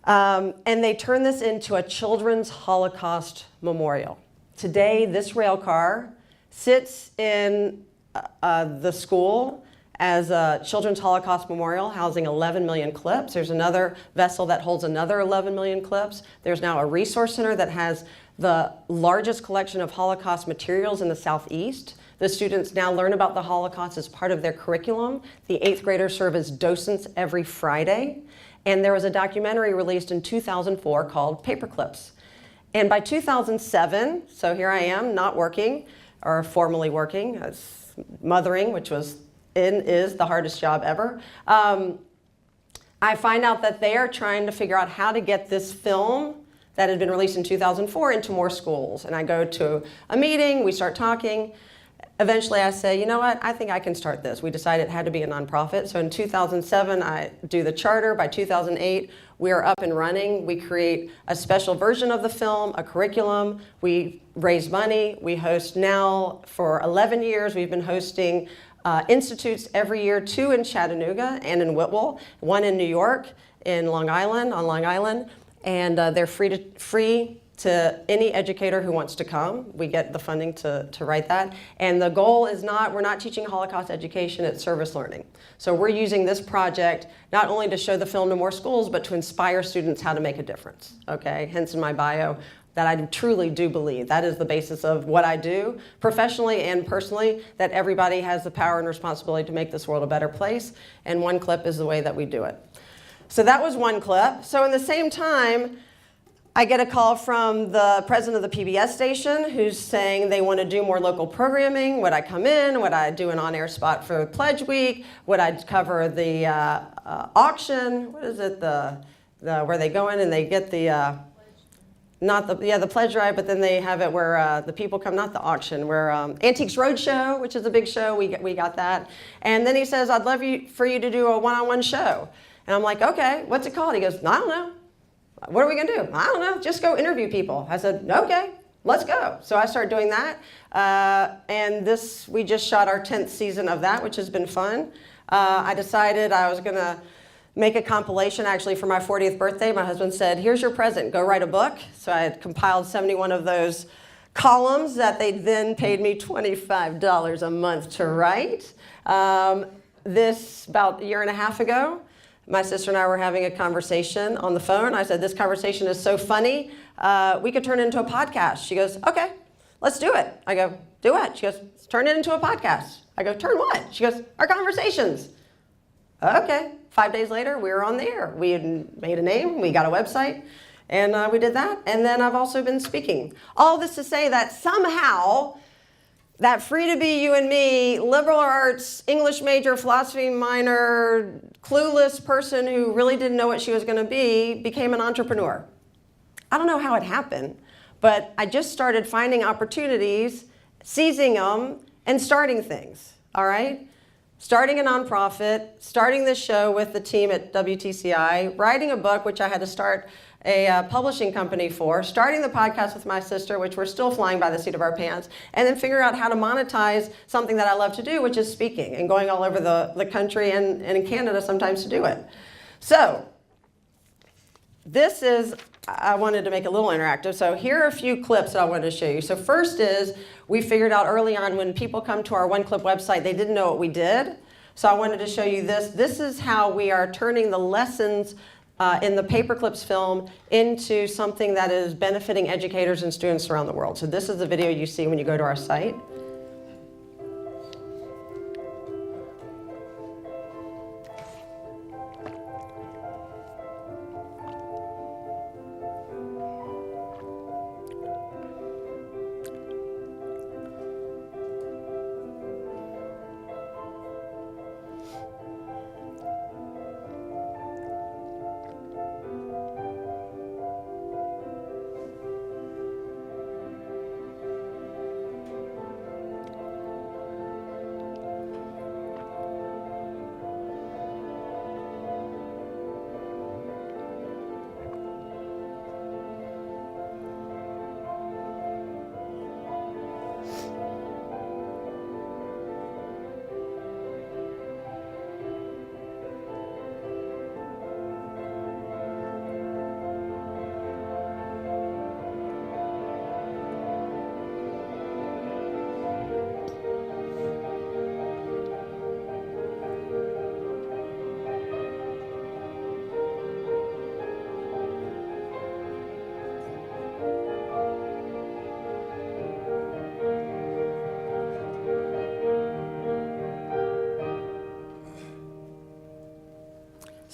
And they turn this into a children's Holocaust memorial. Today, this rail car sits in the school as a Children's Holocaust Memorial housing 11 million clips. There's another vessel that holds another 11 million clips. There's now a resource center that has the largest collection of Holocaust materials in the Southeast. The students now learn about the Holocaust as part of their curriculum. The 8th graders serve as docents every Friday. And there was a documentary released in 2004 called Paperclips. And by 2007, so here I am, not working, or formally working, as mothering, which is the hardest job ever. I find out that they are trying to figure out how to get this film that had been released in 2004 into more schools. And I go to a meeting, we start talking. Eventually I say, you know what, I think I can start this. We decided it had to be a nonprofit. So in 2007, I do the charter. By 2008, we are up and running. We create a special version of the film, a curriculum. We raise money. We host now for 11 years. We've been hosting institutes every year, 2 in Chattanooga and in Whitwell, 1 in New York, in Long Island. And they're free to any educator who wants to come. We get the funding to write that. And the goal is we're not teaching Holocaust education, it's service learning. So we're using this project not only to show the film to more schools, but to inspire students how to make a difference, okay? Hence in my bio, that I truly do believe. That is the basis of what I do, professionally and personally, that everybody has the power and responsibility to make this world a better place, and one clip is the way that we do it. So that was one clip. So in the same time, I get a call from the president of the PBS station who's saying they want to do more local programming. Would I come in? Would I do an on-air spot for Pledge Week? Would I cover the auction? What is it? Where they go in and they get the the pledge drive, but then they have it where the people come, not the auction, where Antiques Roadshow, which is a big show, we got that. And then he says, I'd love for you to do a one-on-one show. And I'm like, okay, what's it called? He goes, I don't know. What are we gonna do? I don't know, just go interview people. I said, okay, let's go. So I started doing that. And we just shot our 10th season of that, which has been fun. I decided I was gonna make a compilation actually for my 40th birthday. My husband said, here's your present, go write a book. So I had compiled 71 of those columns that they then paid me $25 a month to write. This, about a year and a half ago, my sister and I were having a conversation on the phone. I said, this conversation is so funny, we could turn it into a podcast. She goes, okay, let's do it. I go, do what? She goes, turn it into a podcast. I go, turn what? She goes, our conversations. Okay. 5 days later, we were on the air. We had made a name, we got a website, and we did that. And then I've also been speaking. All this to say that somehow, that free to be you and me, liberal arts, English major, philosophy minor, clueless person who really didn't know what she was going to be, became an entrepreneur. I don't know how it happened, but I just started finding opportunities, seizing them, and starting things, all right? Starting a nonprofit, starting this show with the team at WTCI, writing a book, which I had to start a publishing company for, starting the podcast with my sister, which we're still flying by the seat of our pants, and then figure out how to monetize something that I love to do, which is speaking, and going all over the country and in Canada sometimes to do it. So this is, I wanted to make it a little interactive. So here are a few clips that I wanted to show you. So first is, we figured out early on when people come to our One Clip website, they didn't know what we did. So I wanted to show you this. This is how we are turning the lessons in the Paperclips film into something that is benefiting educators and students around the world. So this is the video you see when you go to our site.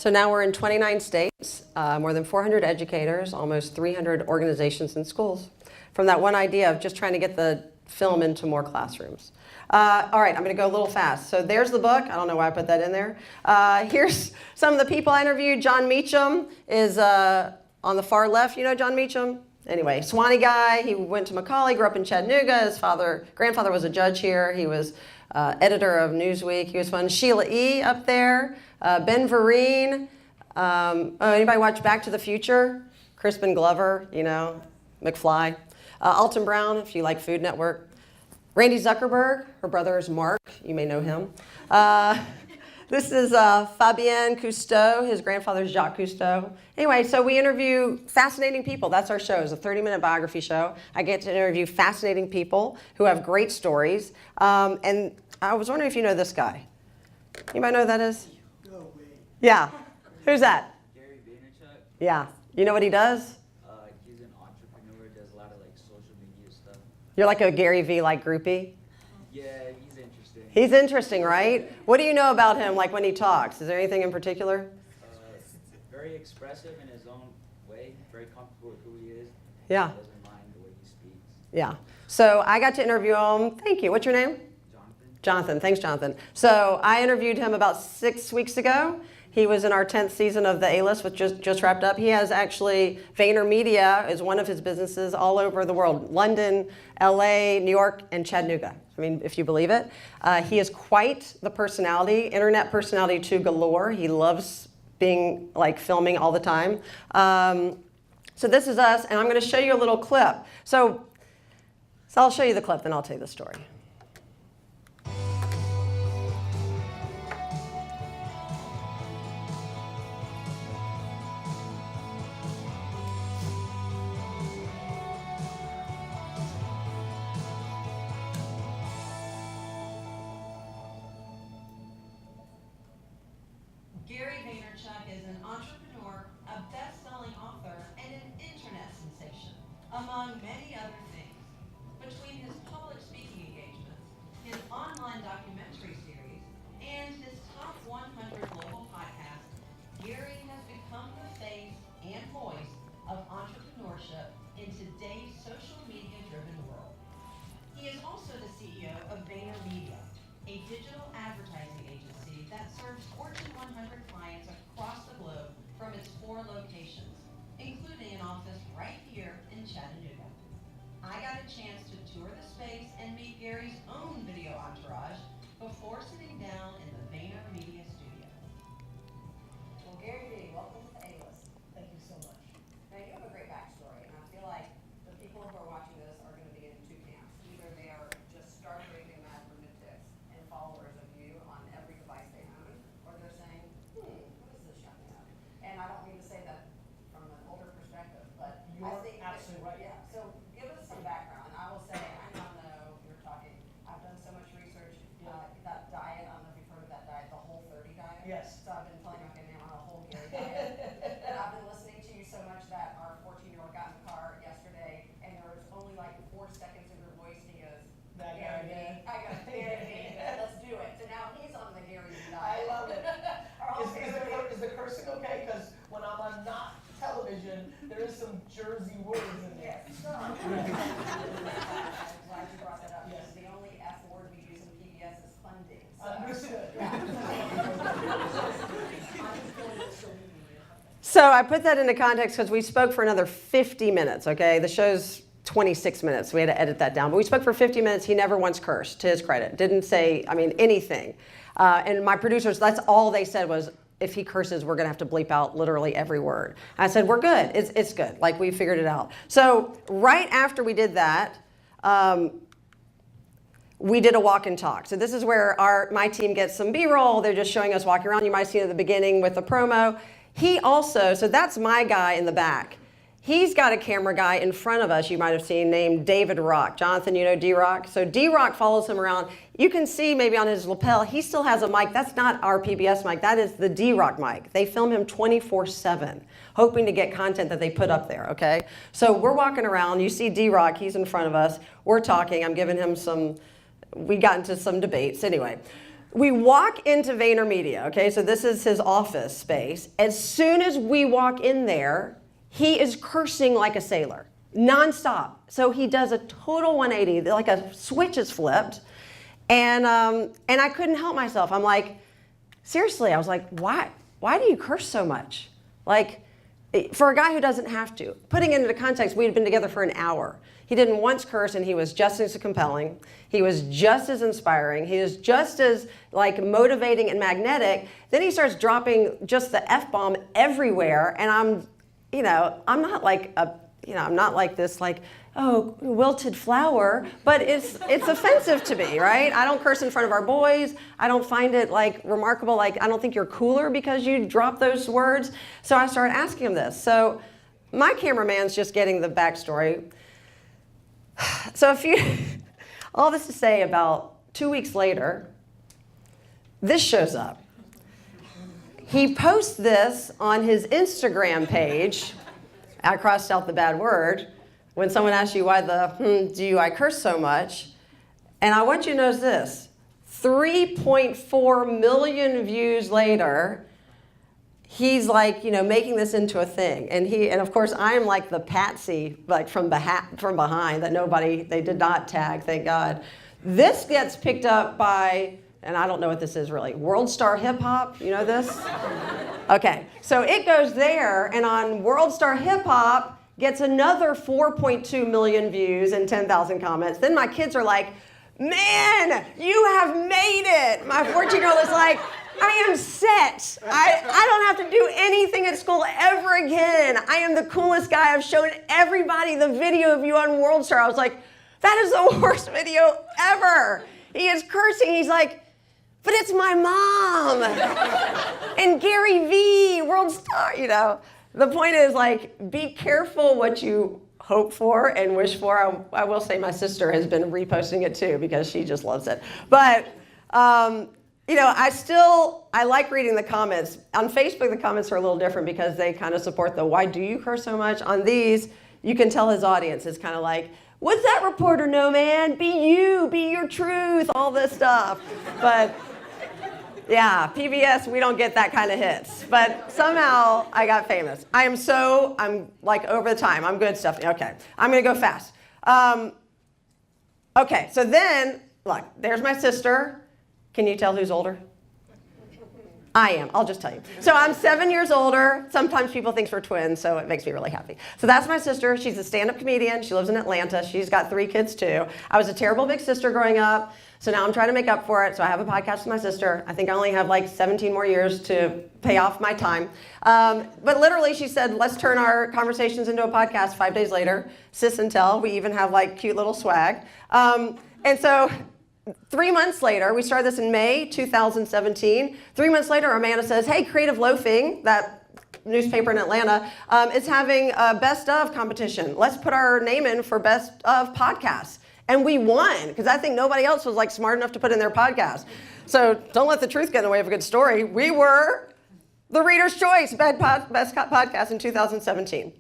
So now we're in 29 states, more than 400 educators, almost 300 organizations and schools, from that one idea of just trying to get the film into more classrooms. All right, I'm going to go a little fast. So there's the book. I don't know why I put that in there. Here's some of the people I interviewed. John Meacham is on the far left. You know John Meacham? Anyway, Swanee guy. He went to Macaulay, grew up in Chattanooga. His grandfather was a judge here. He was editor of Newsweek. He was fun. Sheila E. up there. Ben Vereen. Anybody watch Back to the Future? Crispin Glover, you know, McFly. Alton Brown, if you like Food Network. Randy Zuckerberg, her brother is Mark. You may know him. This is Fabien Cousteau. His grandfather is Jacques Cousteau. Anyway, so we interview fascinating people. That's our show. It's a 30-minute biography show. I get to interview fascinating people who have great stories. And I was wondering if you know this guy. Anybody know who that is? No way. Yeah. Who's that? Gary Vaynerchuk. Yeah. You know what he does? He's an entrepreneur, does a lot of like social media stuff. You're like a Gary V like groupie? Yeah, he's interesting. He's interesting, right? What do you know about him, like when he talks? Is there anything in particular? Very expressive in his own way, very comfortable with who he is. Yeah. He doesn't mind the way he speaks. Yeah. So I got to interview him. Thank you. What's your name? Jonathan. Jonathan. Thanks, Jonathan. So I interviewed him about 6 weeks ago. He was in our 10th season of the A-List, which just wrapped up. He has actually, VaynerMedia is one of his businesses all over the world. London, LA, New York, and Chattanooga. I mean, if you believe it. He is quite the personality, internet personality to galore. He loves being like filming all the time. So this is us, and I'm going to show you a little clip. So I'll show you the clip, then I'll tell you the story. Gary Vaynerchuk is an entrepreneur, a best-selling author, and an internet sensation, among many other things. Between his public speaking engagements, his online documentary series, and his top 100 global podcast, Gary has become the face and voice of entrepreneurship in today's social media-driven world. He is also the CEO of VaynerMedia, a digital advertising agency that serves Fortune 100 clients across the globe from its 4 locations, including an office right here in Chattanooga. I got a chance to tour the space and meet Gary's own video entourage before sitting down in the VaynerMedia studio. Well, Gary V, welcome to A-List. Thank you so much. Now, you have a great backstory, and I feel like the people who are watching this are going to be in 2 camps. Either they are just stark-raving mad lunatics and followers of you on every device they own, or they're saying, what is this young man? And I don't mean to say that from an older perspective, but I You're think absolutely right. Yeah. So give us some background, and I will say, I now know you're talking. I've done so much research. That diet, I don't know if you've heard of that diet, the Whole30 diet. Yes. So I've been telling my family I'm on a whole Gary diet. And I've been listening to you so much that our 14-year-old got in the car yesterday, and there was only like 4 seconds of your voice, and he goes, That Gary V. Gary V. I go, Gary V. Let's do it. So now he's on the Gary V I diet. love it. Our whole family- Is the cursing okay? Because when I'm on not television, there is some Jersey words in there. Yes, so. I'm glad you brought that up, Yes. because the only F word we use in PBS is funding. So. Understood. So I put that into context because we spoke for another 50 minutes, okay? The show's 26 minutes. We had to edit that down. But we spoke for 50 minutes. He never once cursed, to his credit. Didn't say, anything. And my producers, that's all they said was, if he curses, we're going to have to bleep out literally every word. I said, we're good. It's good. Like, we figured it out. So right after we did that, we did a walk and talk. So this is where my team gets some B-roll. They're just showing us walking around. You might see it at the beginning with the promo. He also, so that's my guy in the back. He's got a camera guy in front of us you might have seen named David Rock. Jonathan, you know D-Rock? So D-Rock follows him around. You can see maybe on his lapel, he still has a mic. That's not our PBS mic. That is the D-Rock mic. They film him 24/7, hoping to get content that they put up there, okay? So we're walking around. You see D-Rock. He's in front of us. We're talking. I'm giving him we got into some debates. Anyway, We walk into VaynerMedia, okay? So this is his office space. As soon as we walk in there, he is cursing like a sailor, nonstop. So he does a total 180, like a switch is flipped. And I couldn't help myself. I'm like, seriously, I was like, why? Why do you curse so much? Like, for a guy who doesn't have to. Putting it into context, we had been together for an hour. He didn't once curse, and he was just as compelling. He was just as inspiring. He was just as like motivating and magnetic. Then he starts dropping just the F-bomb everywhere, and I'm not like I'm not like this like, oh, wilted flower, but it's offensive to me, right? I don't curse in front of our boys. I don't find it like remarkable. Like, I don't think you're cooler because you drop those words. So I started asking him this. So my cameraman's just getting the backstory. So all this to say, about 2 weeks later, this shows up. He posts this on his Instagram page. I crossed out the bad word. When someone asks you why do I curse so much? And I want you to notice this. 3.4 million views later, he's like, making this into a thing. And of course, I'm like the patsy, like from behind that they did not tag, thank God. This gets picked up by, and I don't know what this is really, World Star Hip Hop, you know this? Okay, so it goes there, and on World Star Hip Hop, gets another 4.2 million views and 10,000 comments. Then my kids are like, man, you have made it. My 14-year-old is like, I am set. I don't have to do anything at school ever again. I am the coolest guy. I've shown everybody the video of you on World Star. I was like, that is the worst video ever. He is cursing. He's like, but it's my mom. And Gary V, World Star, The point is, like, be careful what you hope for and wish for. I will say my sister has been reposting it too because she just loves it. But, I like reading the comments. On Facebook, the comments are a little different because they kind of support the why do you curse so much. On these, you can tell his audience is kind of like, what's that reporter know, man? Be you, be your truth, all this stuff. But yeah, PBS, we don't get that kind of hits. But somehow I got famous. I'm like over the time. I'm good, Stephanie. Okay, I'm going to go fast. Okay, so then, look, there's my sister. Can you tell who's older? I am. I'll just tell you. So I'm 7 years older. Sometimes people think we're twins, so it makes me really happy. So that's my sister. She's a stand-up comedian. She lives in Atlanta. She's got 3 kids, too. I was a terrible big sister growing up. So now I'm trying to make up for it. So I have a podcast with my sister. I think I only have like 17 more years to pay off my time. But literally she said, let's turn our conversations into a podcast 5 days later. Sis and tell. We even have like cute little swag. And so 3 months later, we started this in May 2017. 3 months later, Amanda says, hey, Creative Loafing, that newspaper in Atlanta, is having a best of competition. Let's put our name in for best of podcasts. And we won, because I think nobody else was like smart enough to put in their podcast. So don't let the truth get in the way of a good story. We were the Reader's Choice Best Podcast in 2017.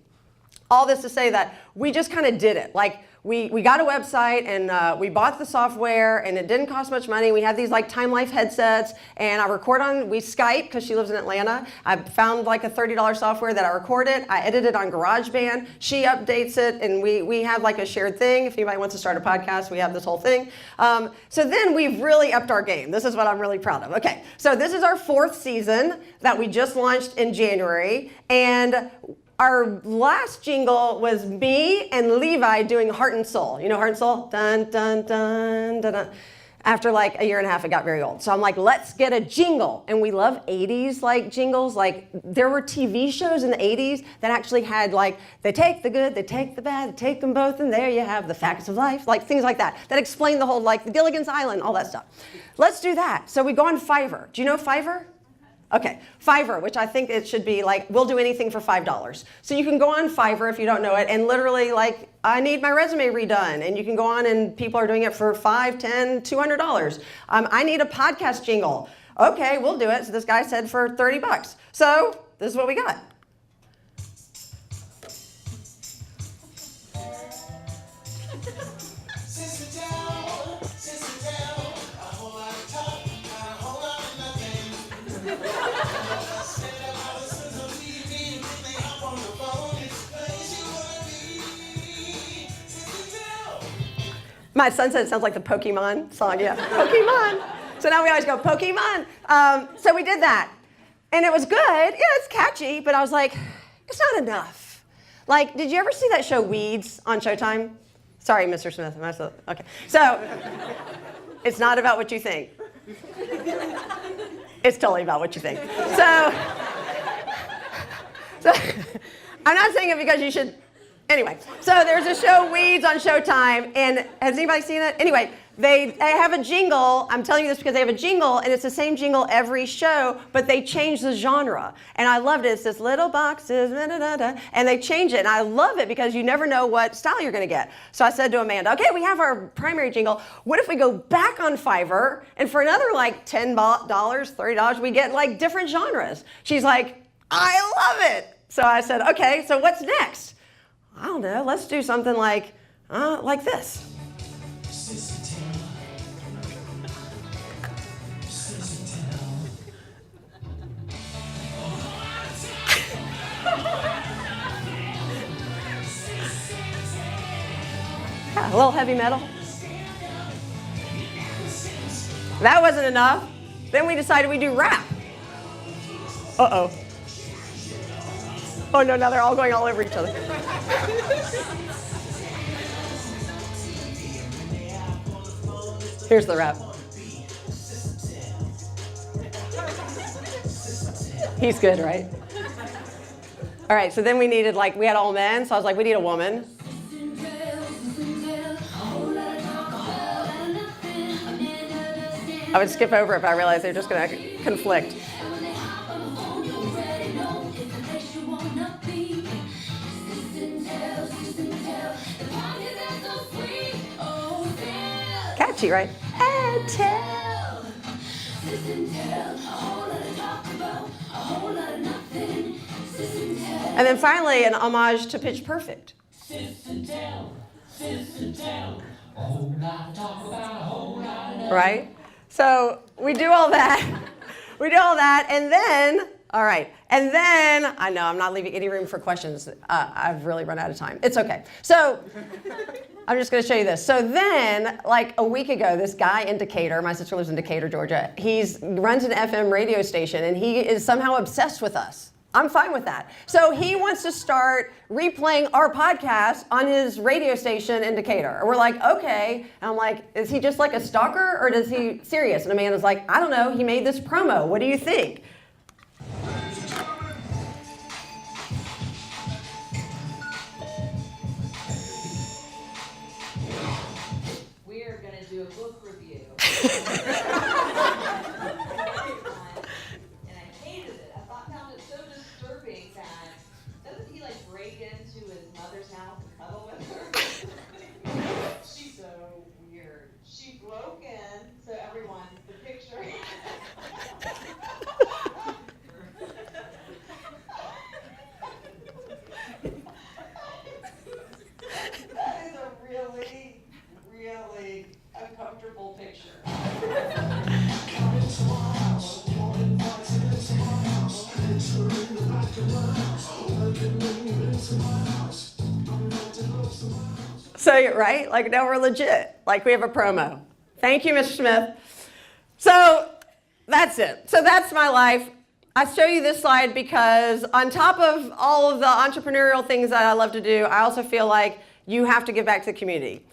All this to say that we just kind of did it. Like, we got a website and we bought the software and it didn't cost much money. We had these like Time Life headsets and we Skype because she lives in Atlanta. I found like a $30 software that I recorded. I edited it on GarageBand. She updates it and we have like a shared thing. If anybody wants to start a podcast, we have this whole thing. So then we've really upped our game. This is what I'm really proud of. Okay, so this is our 4th season that we just launched in January. And our last jingle was me and Levi doing Heart and Soul. You know Heart and Soul? Dun, dun, dun, dun, dun. After like a year and a half, it got very old. So I'm like, let's get a jingle. And we love 80s like jingles. Like there were TV shows in the 80s that actually had like, they take the good, they take the bad, they take them both, and there you have the facts of life. Like things like that. That explain the whole, like the Gilligan's Island, all that stuff. Let's do that. So we go on Fiverr. Do you know Fiverr? Okay, Fiverr, which I think it should be like, we'll do anything for $5. So you can go on Fiverr if you don't know it, and literally like, I need my resume redone. And you can go on and people are doing it for $5, $10, $200. I need a podcast jingle. Okay, we'll do it. So this guy said for $30. So this is what we got. Sister down, a whole lot of talk, got a whole My son said it sounds like the Pokemon song. Yeah, Pokemon. So now we always go Pokemon. So we did that. And it was good. Yeah, it's catchy. But I was like, it's not enough. Like, did you ever see that show Weeds on Showtime? Sorry, Mr. Smith. Okay. So it's not about what you think. It's totally about what you think. So I'm not saying it because you should. Anyway, so there's a show Weeds on Showtime, and has anybody seen it? Anyway, they have a jingle. I'm telling you this because they have a jingle, and it's the same jingle every show, but they change the genre. And I loved it. It's this little boxes, and they change it. And I love it because you never know what style you're going to get. So I said to Amanda, okay, we have our primary jingle. What if we go back on Fiverr, and for another like $10, $30, we get like different genres? She's like, I love it. So I said, okay, so what's next? I don't know, let's do something like this. Yeah, a little heavy metal. That wasn't enough. Then we decided we'd do rap. Uh-oh. Oh no, now they're all going all over each other. Here's the rap. He's good, right? All right, so then we needed, like, we had all men, so I was like, we need a woman. I would skip over it, but I realized they're just going to conflict. Catchy, right? And tell. And then finally, an homage to Pitch Perfect. Right? So we do all that. We do all that, and then, all right, and then, I know I'm not leaving any room for questions. I've really run out of time. It's okay. So I'm just going to show you this. So then, like a week ago, this guy in Decatur, my sister lives in Decatur, Georgia, he runs an FM radio station, and he is somehow obsessed with us. I'm fine with that. So he wants to start replaying our podcast on his radio station in Decatur. And we're like, okay. And I'm like, is he just like a stalker, or is he serious? And Amanda's like, I don't know. He made this promo. What do you think? We're going to do a book review. And I hated it. I found it so disturbing that doesn't he like break into his mother's house and cuddle with her? She's so weird. She broke in, so everyone, the picture. That is a really, really uncomfortable picture. So, right? Like, now we're legit. Like, we have a promo. Thank you, Mr. Smith. So, that's it. So, that's my life. I show you this slide because on top of all of the entrepreneurial things that I love to do, I also feel like you have to give back to the community.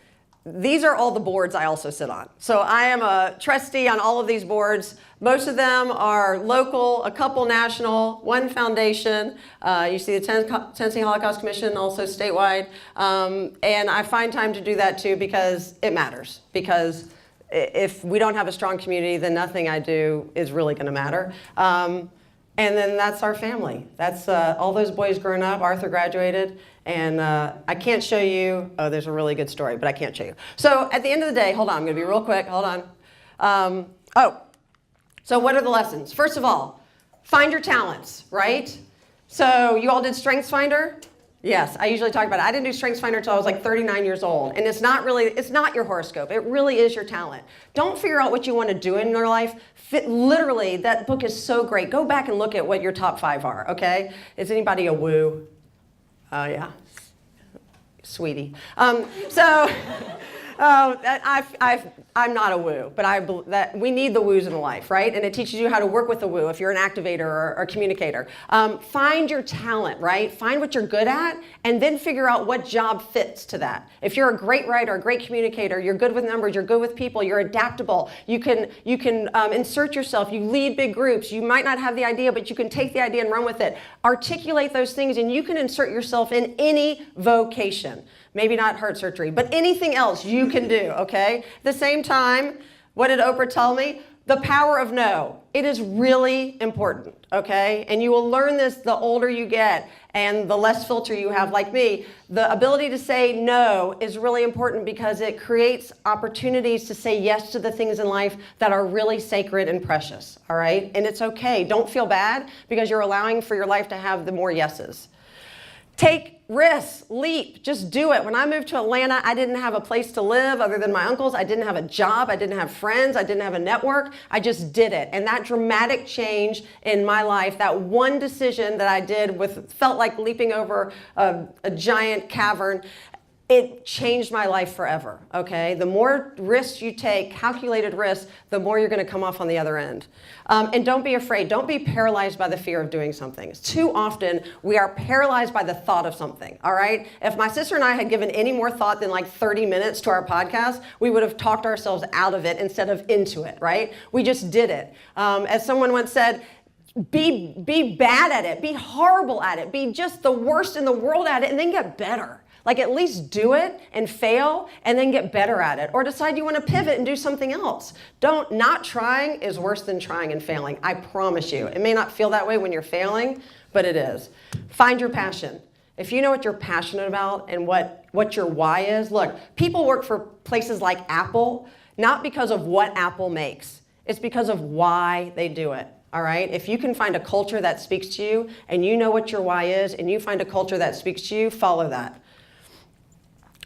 These are all the boards I also sit on. So I am a trustee on all of these boards. Most of them are local, a couple national, one foundation. You see the Tennessee Holocaust Commission, also statewide. And I find time to do that too because it matters. Because if we don't have a strong community, then nothing I do is really going to matter. And then that's our family. That's all those boys growing up. Arthur graduated. And I can't show you, oh, there's a really good story, but I can't show you. So at the end of the day, hold on, I'm going to be real quick, hold on. So what are the lessons? First of all, find your talents, right? So you all did StrengthsFinder? Yes, I usually talk about it. I didn't do StrengthsFinder until I was like 39 years old. And it's not your horoscope. It really is your talent. Don't figure out what you want to do in your life. Literally, that book is so great. Go back and look at what your top 5 are, okay? Is anybody a woo? Oh, yeah. Sweetie. So Oh, I'm not a woo, but that we need the woos in life, right? And it teaches you how to work with a woo if you're an activator or a communicator. Find your talent, right? Find what you're good at, and then figure out what job fits to that. If you're a great writer, a great communicator, you're good with numbers, you're good with people, you're adaptable, you can insert yourself, you lead big groups, you might not have the idea, but you can take the idea and run with it. Articulate those things, and you can insert yourself in any vocation. Maybe not heart surgery, but anything else you can do, okay? At the same time, what did Oprah tell me? The power of no. It is really important, okay? And you will learn this the older you get and the less filter you have, like me. The ability to say no is really important because it creates opportunities to say yes to the things in life that are really sacred and precious, all right? And it's okay. Don't feel bad because you're allowing for your life to have the more yeses. Take risks, leap, just do it. When I moved to Atlanta, I didn't have a place to live other than my uncle's. I didn't have a job. I didn't have friends. I didn't have a network. I just did it. And that dramatic change in my life, that one decision that I did felt like leaping over a giant cavern, it changed my life forever, okay? The more risks you take, calculated risks, the more you're gonna come off on the other end. And don't be afraid. Don't be paralyzed by the fear of doing something. Too often, we are paralyzed by the thought of something, all right? If my sister and I had given any more thought than like 30 minutes to our podcast, we would have talked ourselves out of it instead of into it, right? We just did it. As someone once said, be bad at it, be horrible at it, be just the worst in the world at it, and then get better. Like at least do it and fail and then get better at it, or decide you want to pivot and do something else. Not trying is worse than trying and failing. I promise you. It may not feel that way when you're failing, but it is. Find your passion. If you know what you're passionate about and what your why is, look, people work for places like Apple, not because of what Apple makes. It's because of why they do it. All right? If you can find a culture that speaks to you and you know what your why is and you find a culture that speaks to you, follow that.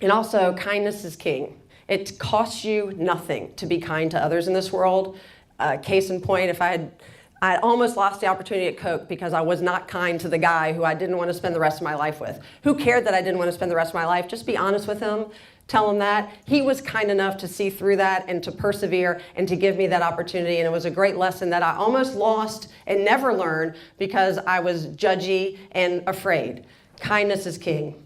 And also, kindness is king. It costs you nothing to be kind to others in this world. Case in point, if I almost lost the opportunity at Coke because I was not kind to the guy who I didn't want to spend the rest of my life with. Who cared that I didn't want to spend the rest of my life? Just be honest with him. Tell him that. He was kind enough to see through that and to persevere and to give me that opportunity. And it was a great lesson that I almost lost and never learned because I was judgy and afraid. Kindness is king.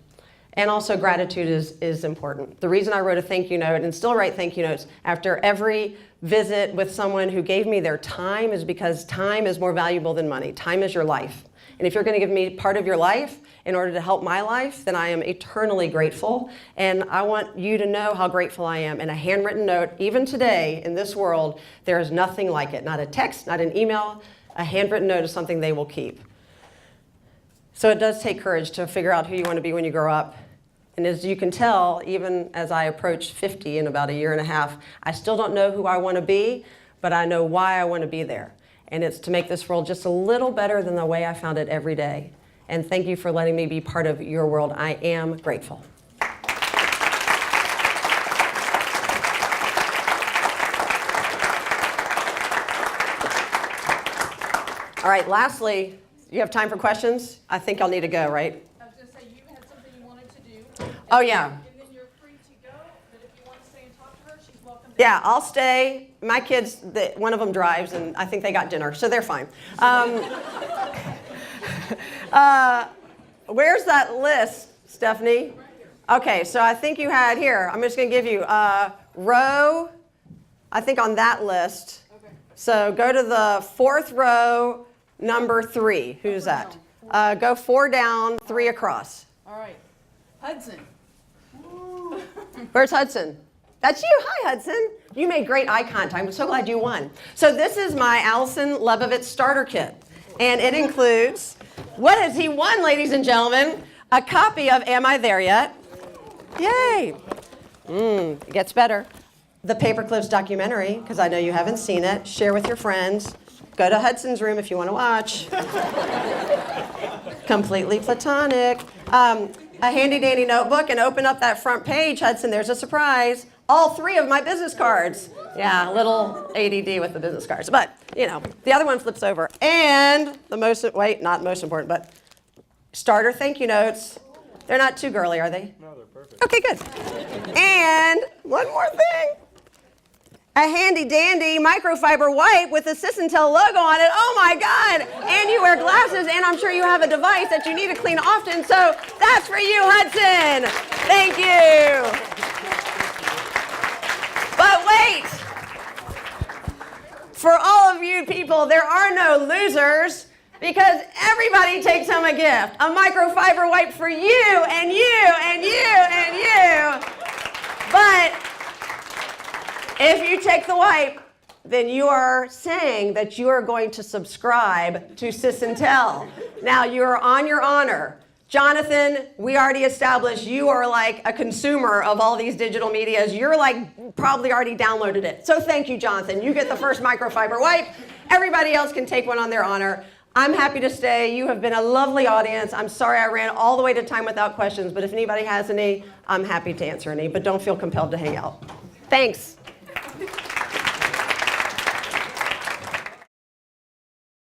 And also gratitude is important. The reason I wrote a thank you note and still write thank you notes after every visit with someone who gave me their time is because time is more valuable than money. Time is your life. And if you're going to give me part of your life in order to help my life, then I am eternally grateful. And I want you to know how grateful I am. And a handwritten note, even today in this world, there is nothing like it. Not a text, not an email. A handwritten note is something they will keep. So it does take courage to figure out who you want to be when you grow up. And as you can tell, even as I approach 50 in about a year and a half, I still don't know who I want to be, but I know why I want to be there. And it's to make this world just a little better than the way I found it every day. And thank you for letting me be part of your world. I am grateful. All right, lastly, you have time for questions? I think I'll need to go, right? I was going to say, you had something you wanted to do. Oh, yeah. And then you're free to go, but if you want to stay and talk to her, she's welcome to. Yeah, I'll stay. My kids, one of them drives, and I think they got dinner, so they're fine. Where's that list, Stephanie? Okay, so I think you had here. I'm just going to give you row, I think on that list. Okay. So go to the fourth row, number 3. Who's that? Go 4 down, 3 across. All right. Hudson. Where's Hudson? That's you. Hi, Hudson. You made great eye contact. I'm so glad you won. So this is my Allison Lebovitz starter kit. And it includes, what has he won, ladies and gentlemen? A copy of Am I There Yet? Yay. It gets better. The Paperclips documentary, because I know you haven't seen it. Share with your friends. Go to Hudson's room if you want to watch. Completely platonic. A handy-dandy notebook, and open up that front page, Hudson, there's a surprise. All 3 of my business cards. Yeah, a little ADD with the business cards. But, you know, the other one flips over. And the not most important, but starter thank you notes They're not too girly, are they? No, they're perfect. Okay, good. And one more thing. A handy dandy microfiber wipe with the Sysintel logo on it. Oh my God. And you wear glasses, and I'm sure you have a device that you need to clean often. So that's for you, Hudson. Thank you. But wait. For all of you people, there are no losers because everybody takes home a gift. A microfiber wipe for you and you and you and you. But if you take the wipe, then you are saying that you are going to subscribe to Sysintel. Now, you are on your honor. Jonathan, we already established you are like a consumer of all these digital medias. You're like probably already downloaded it. So thank you, Jonathan. You get the first microfiber wipe. Everybody else can take one on their honor. I'm happy to stay. You have been a lovely audience. I'm sorry I ran all the way to time without questions, but if anybody has any, I'm happy to answer any, but don't feel compelled to hang out. Thanks.